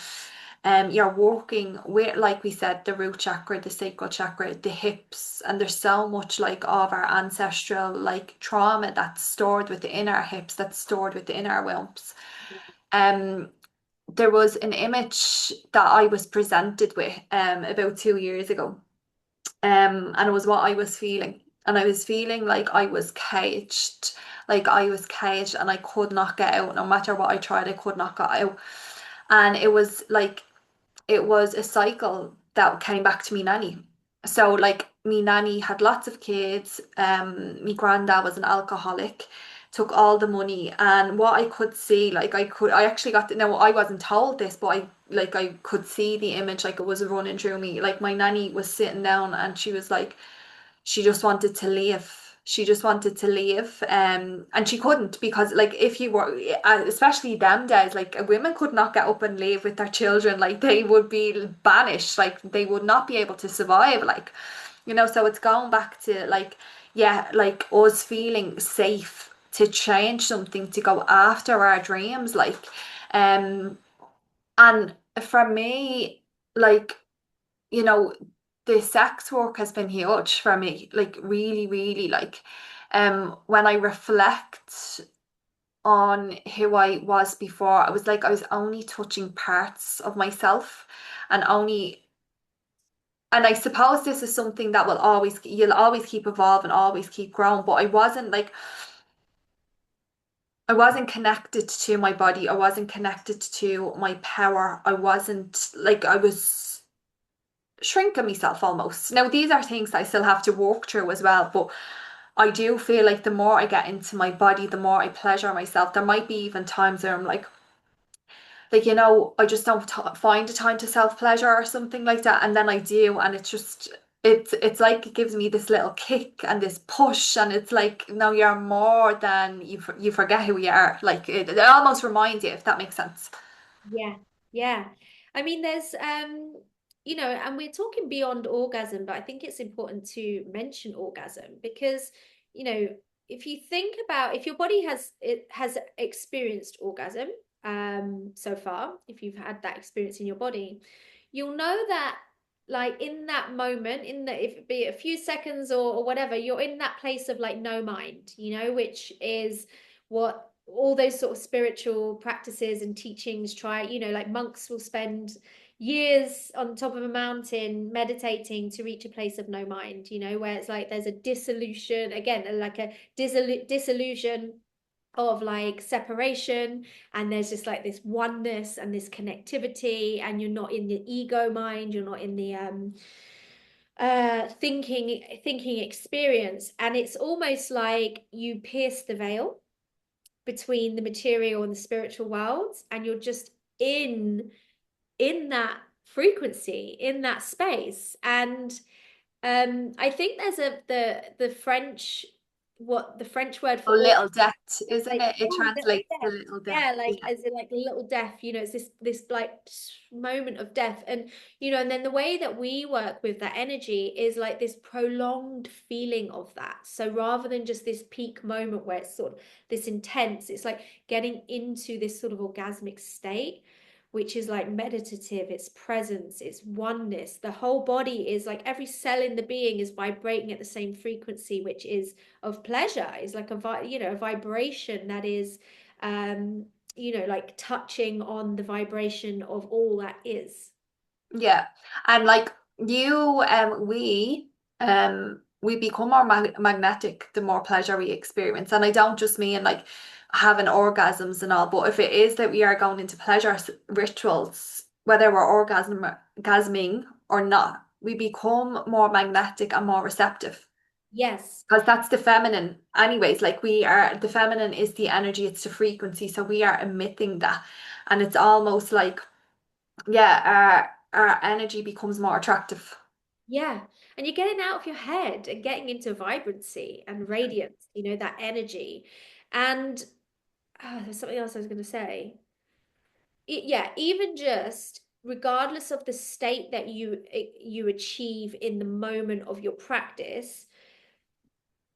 You're working with, like we said, the root chakra, the sacral chakra, the hips, and there's so much like of our ancestral like trauma that's stored within our hips, that's stored within our wombs. Um, there was an image that I was presented with about 2 years ago. And it was what I was feeling. And I was feeling like I was caged. Like I was caged and I could not get out. No matter what I tried, I could not get out. And it was like it was a cycle that came back to me nanny. So like me nanny had lots of kids. Me granddad was an alcoholic, took all the money, and what I could see, like I actually got to know I wasn't told this, but I could see the image like it was running through me. Like my nanny was sitting down and she was like she just wanted to leave. She just wanted to leave. And she couldn't because, like, if you were, especially them days, like, women could not get up and leave with their children. Like, they would be banished. Like, they would not be able to survive. Like, so it's going back to, like, yeah, like us feeling safe to change something, to go after our dreams. Um, and for me, like, you know, the sex work has been huge for me, like really, really like when I reflect on who I was before, I was like I was only touching parts of myself and only and I suppose this is something that will always you'll always keep evolving, always keep growing, but I wasn't connected to my body, I wasn't connected to my power, I wasn't like I was shrinking myself almost. Now, these are things that I still have to work through as well, but I do feel like the more I get into my body, the more I pleasure myself. There might be even times where I'm like I just don't find a time to self-pleasure or something like that, and then I do, and it's just it's like it gives me this little kick and this push, and it's like no, you're more than you forget who you are. Like it almost reminds you, if that makes sense. Yeah, yeah. I mean, there's and we're talking beyond orgasm, but I think it's important to mention orgasm because, you know, if you think about if your body has experienced orgasm so far, if you've had that experience in your body, you'll know that like in that moment, in the if it be a few seconds or whatever, you're in that place of like no mind, which is what all those sort of spiritual practices and teachings try, like monks will spend years on top of a mountain meditating to reach a place of no mind, where it's like there's a dissolution, again, like a dissolution of like separation, and there's just like this oneness and this connectivity, and you're not in the ego mind, you're not in the thinking experience, and it's almost like you pierce the veil between the material and the spiritual worlds, and you're just in that frequency, in that space. And I think there's the French, what the French word A for all, little debt, isn't like, it? It oh, little translates to death. little debt. Yeah, like Yeah. as in like a little death, it's this like moment of death. And and then the way that we work with that energy is like this prolonged feeling of that. So rather than just this peak moment where it's sort of this intense, it's like getting into this sort of orgasmic state, which is like meditative, it's presence, it's oneness. The whole body is like every cell in the being is vibrating at the same frequency, which is of pleasure. Is like a vibration that is like touching on the vibration of all that is. Yeah. And like we become more magnetic the more pleasure we experience. And I don't just mean like having orgasms and all, but if it is that we are going into pleasure rituals, whether we're orgasming or not, we become more magnetic and more receptive. Yes. Because that's the feminine, anyways. Like the feminine is the energy, it's the frequency. So we are emitting that. And it's almost like, yeah, our energy becomes more attractive. Yeah. And you're getting out of your head and getting into vibrancy and radiance, that energy. And there's something else I was going to say. Yeah, even just regardless of the state that you achieve in the moment of your practice,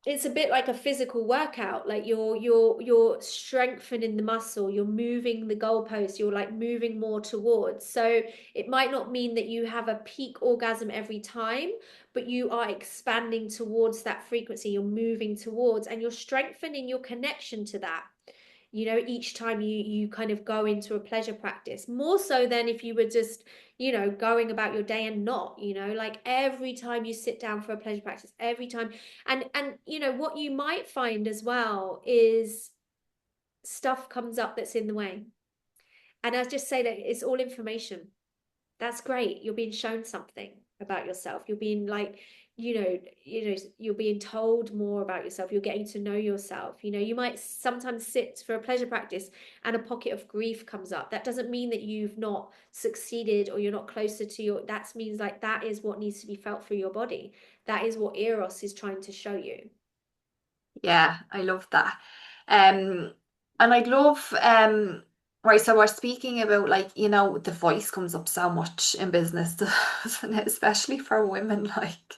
it's a bit like a physical workout. Like you're strengthening the muscle, you're moving the goalpost, you're like moving more towards. So it might not mean that you have a peak orgasm every time, but you are expanding towards that frequency, you're moving towards, and you're strengthening your connection to that, each time you kind of go into a pleasure practice, more so than if you were just going about your day and not, like every time you sit down for a pleasure practice, every time. And what you might find as well is stuff comes up that's in the way, and I just say that it's all information. That's great. You're being shown something about yourself. You're being like, you're being told more about yourself. You're getting to know yourself. You might sometimes sit for a pleasure practice and a pocket of grief comes up. That doesn't mean that you've not succeeded or you're not closer to that means like that is what needs to be felt through your body. That is what Eros is trying to show you. Yeah, I love that. And I'd love right, so we're speaking about like, the voice comes up so much in business, doesn't it? Especially for women, like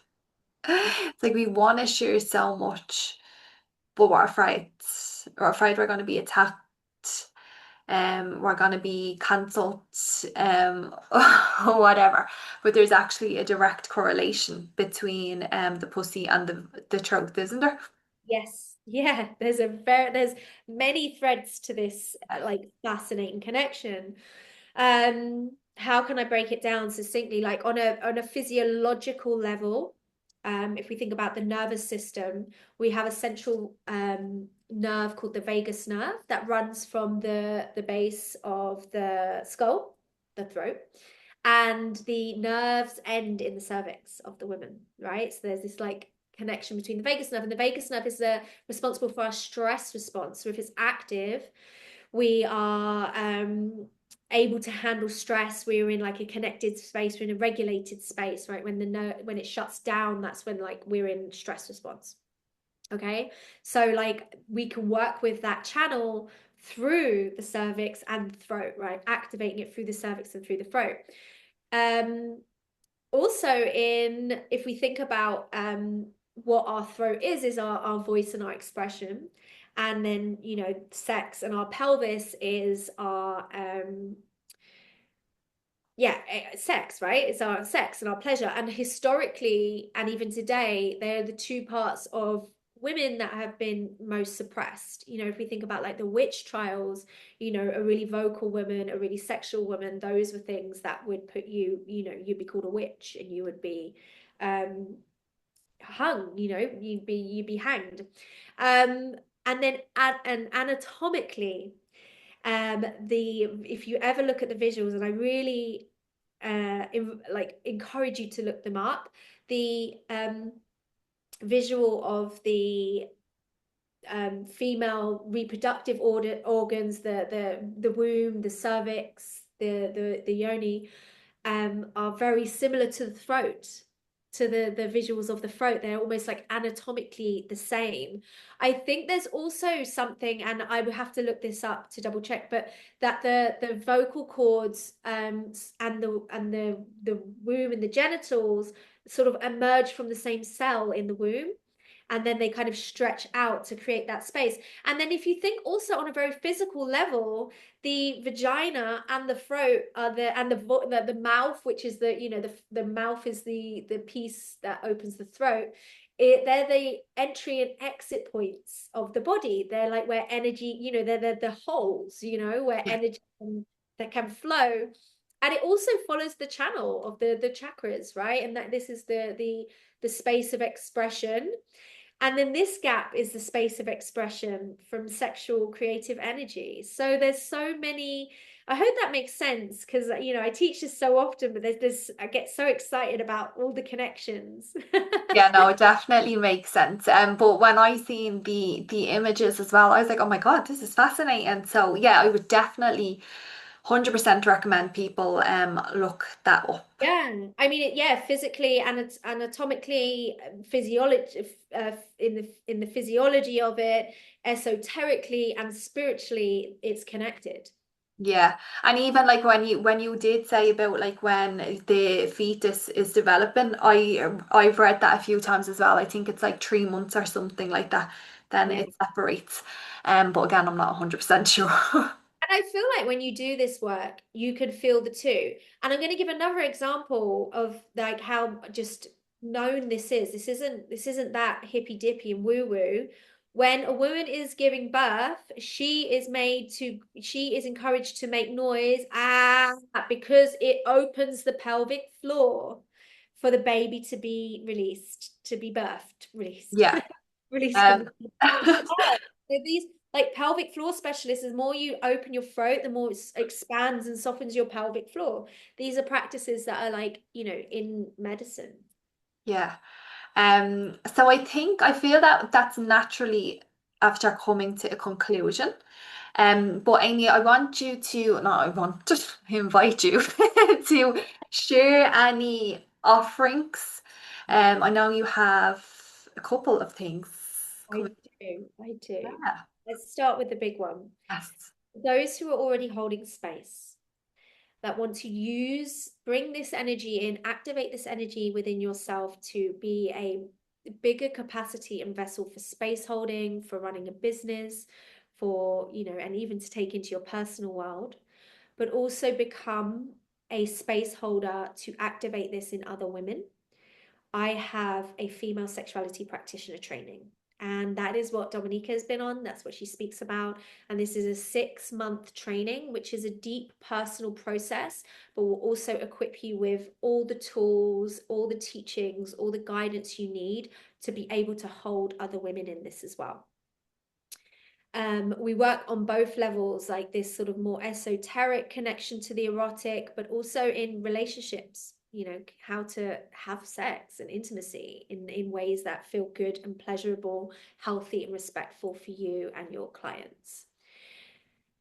it's like we want to share so much, but we're afraid. We're afraid we're going to be attacked. We're going to be cancelled, or whatever. But there's actually a direct correlation between the pussy and the truth, isn't there? Yes. Yeah, there's many threads to this like fascinating connection. How can I break it down succinctly? Like on a physiological level, if we think about the nervous system, we have a central nerve called the vagus nerve that runs from the base of the skull, the throat, and the nerves end in the cervix of the women, right? So there's this like connection between the vagus nerve, and the vagus nerve is responsible for our stress response. So if it's active, we are able to handle stress. We're in like a connected space, we're in a regulated space, right? When it shuts down, that's when like we're in stress response. Okay, so like we can work with that channel through the cervix and the throat, right? Activating it through the cervix and through the throat. Also, in if we think about what our throat is our voice and our expression, and then sex, and our pelvis is our sex, right? It's our sex and our pleasure. And historically, and even today, they're the two parts of women that have been most suppressed. If we think about like the witch trials, a really vocal woman, a really sexual woman, those were things that would put you'd be called a witch, and you would be hung, you'd be hanged. And anatomically, the if you ever look at the visuals, and I really encourage you to look them up, the visual of the female reproductive organs, the womb, the cervix, the yoni, are very similar to the throat, to the visuals of the throat. They're almost like anatomically the same. I think there's also something, and I would have to look this up to double check, but that the vocal cords and the womb and the genitals sort of emerge from the same cell in the womb, and then they kind of stretch out to create that space. And then if you think also on a very physical level, the vagina and the throat are the mouth, which is the mouth is the piece that opens the throat. They're the entry and exit points of the body. They're like where energy, they're the holes, where Yeah. energy that can flow. And it also follows the channel of the chakras, right? And that this is the space of expression. And then this gap is the space of expression from sexual creative energy. So there's so many. I hope that makes sense, because I teach this so often, but there's this, I get so excited about all the connections. Yeah, no, it definitely makes sense. But when I seen the images as well, I was like, oh my God, this is fascinating. So yeah, I would definitely 100% recommend people look that up. Yeah, I mean, yeah, physically and it's anatomically, physiology, in the physiology of it, esoterically and spiritually, it's connected. Yeah. And even like when you did say about like when the fetus is developing, I've read that a few times as well. I think it's like 3 months or something like that, then Yeah. it separates. But again, I'm not 100% sure. And I feel like when you do this work, you can feel the two. And I'm going to give another example of like how just known this is. This isn't that hippy dippy and woo woo. When a woman is giving birth, she is encouraged to make noise because it opens the pelvic floor for the baby to be released, to be birthed, released, Yeah. released from Um, the. So these like pelvic floor specialists, the more you open your throat, the more it expands and softens your pelvic floor. These are practices that are like, in medicine. yeah. So I feel that that's naturally after coming to a conclusion. But Amy, I want you to, no, I want to invite you to share any offerings. I know you have a couple of things I coming. I do. Yeah. Let's start with the big one. Yes. Those who are already holding space, that want to bring this energy in, activate this energy within yourself to be a bigger capacity and vessel for space holding, for running a business, and even to take into your personal world, but also become a space holder to activate this in other women. I have a female sexuality practitioner training. And that is what Dominica has been on. That's what she speaks about. And this is a 6-month training, which is a deep personal process, but will also equip you with all the tools, all the teachings, all the guidance you need to be able to hold other women in this as well. We work on both levels, like this sort of more esoteric connection to the erotic, but also in relationships, how to have sex and intimacy in ways that feel good and pleasurable, healthy and respectful for you and your clients.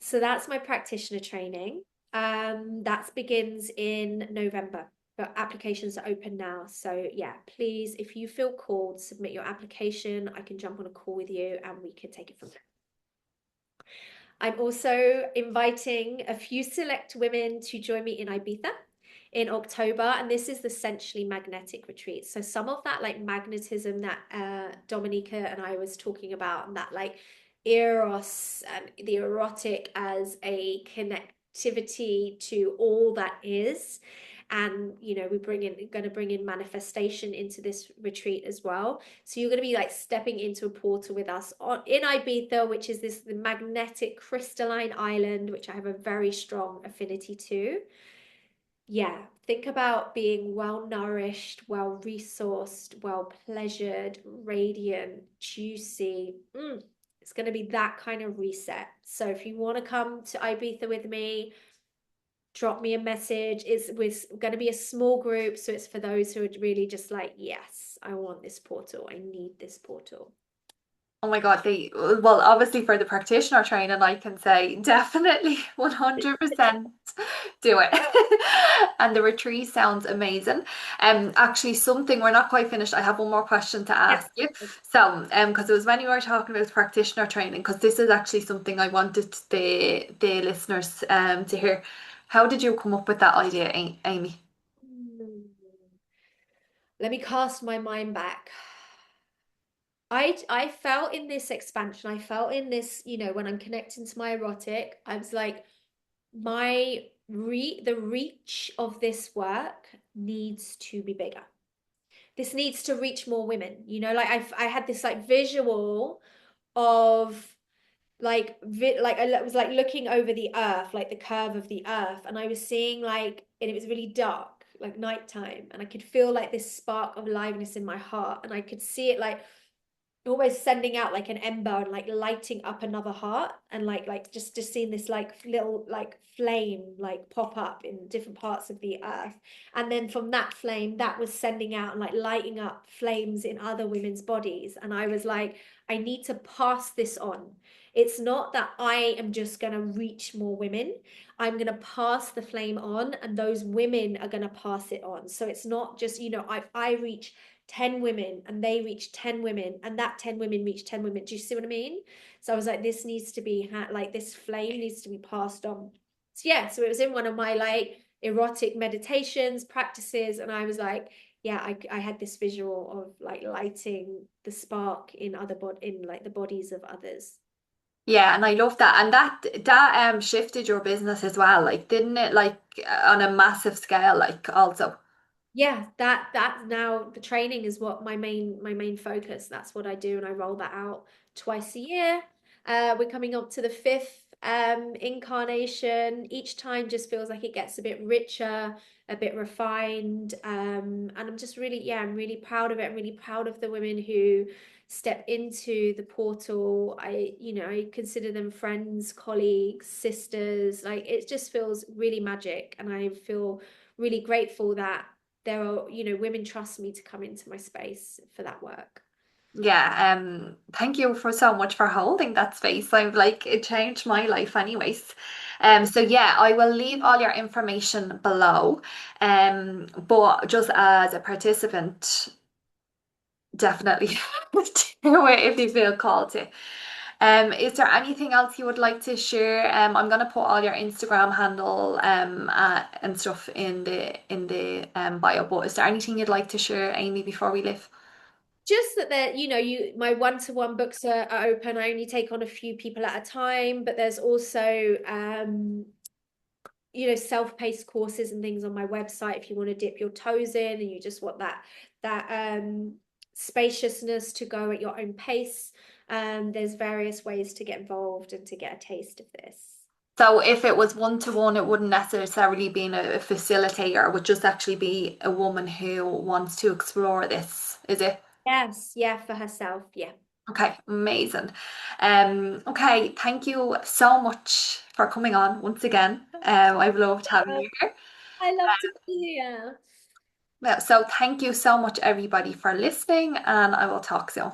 So that's my practitioner training. That begins in November, but applications are open now. So yeah, please, if you feel called, submit your application. I can jump on a call with you and we can take it from there. I'm also inviting a few select women to join me in Ibiza in October, and this is the Sensually Magnetic Retreat. So some of that like magnetism that Dominica and I was talking about, and that like Eros and the erotic as a connectivity to all that is. And we're going to bring in manifestation into this retreat as well. So you're going to be like stepping into a portal with us in Ibiza, which is the magnetic crystalline island, which I have a very strong affinity to. Yeah, think about being well nourished, well resourced, well pleasured, radiant, juicy, It's going to be that kind of reset. So if you want to come to Ibiza with me, drop me a message. It's going to be a small group, so it's for those who are really just like, yes, I want this portal. I need this portal. Oh my God, well, obviously for the practitioner training, I can say definitely 100% do it. And the retreat sounds amazing. Actually, something we're not quite finished. I have one more question to Yep. ask you. So, because it was when you were talking about practitioner training, because this is actually something I wanted the listeners to hear. How did you come up with that idea, Amy? Hmm. Let me cast my mind back. I felt in this expansion, I felt in this, when I'm connecting to my erotic, I was like, the reach of this work needs to be bigger. This needs to reach more women. Like I had this like visual of like I was like looking over the earth, like the curve of the earth, and I was seeing like, and it was really dark, like nighttime, and I could feel like this spark of aliveness in my heart, and I could see it like almost sending out like an ember and like lighting up another heart, and like just seeing this like little like flame like pop up in different parts of the earth, and then from that flame that was sending out and like lighting up flames in other women's bodies, and I was like, I need to pass this on. It's not that I am just going to reach more women. I'm going to pass the flame on, and those women are going to pass it on. So it's not just, I reach 10 women and they reach 10 women, and that 10 women reach 10 women. Do you see what I mean? So I was like, this needs to be like this flame needs to be passed on. So yeah, so it was in one of my like erotic meditations practices, and I was like, yeah, I had this visual of like lighting the spark in in like the bodies of others. Yeah, and I love that. And that shifted your business as well, like didn't it? Like on a massive scale, like also. Yeah, that now the training is what my main focus. That's what I do, and I roll that out twice a year. We're coming up to the fifth incarnation. Each time just feels like it gets a bit richer, a bit refined. And I'm just really, yeah, I'm really proud of it. I'm really proud of the women who step into the portal. I consider them friends, colleagues, sisters. Like it just feels really magic, and I feel really grateful that there are, women trust me to come into my space for that work. Yeah, thank you for so much for holding that space. I've like it changed my life anyways. So yeah, I will leave all your information below. But just as a participant, definitely do it if you feel called to. Is there anything else you would like to share? I'm gonna put all your Instagram handle and stuff in the bio, but is there anything you'd like to share, Amy, before we leave? Just that there, my one-to-one books are open. I only take on a few people at a time, but there's also self-paced courses and things on my website if you want to dip your toes in and you just want that spaciousness to go at your own pace. There's various ways to get involved and to get a taste of this. So if it was one to one, it wouldn't necessarily be a facilitator. It would just actually be a woman who wants to explore this, is it? Yes, yeah, for herself, yeah. Okay, amazing. Okay, thank you so much for coming on once again. I've loved having you here. I love to be here. Well, so thank you so much, everybody, for listening, and I will talk soon.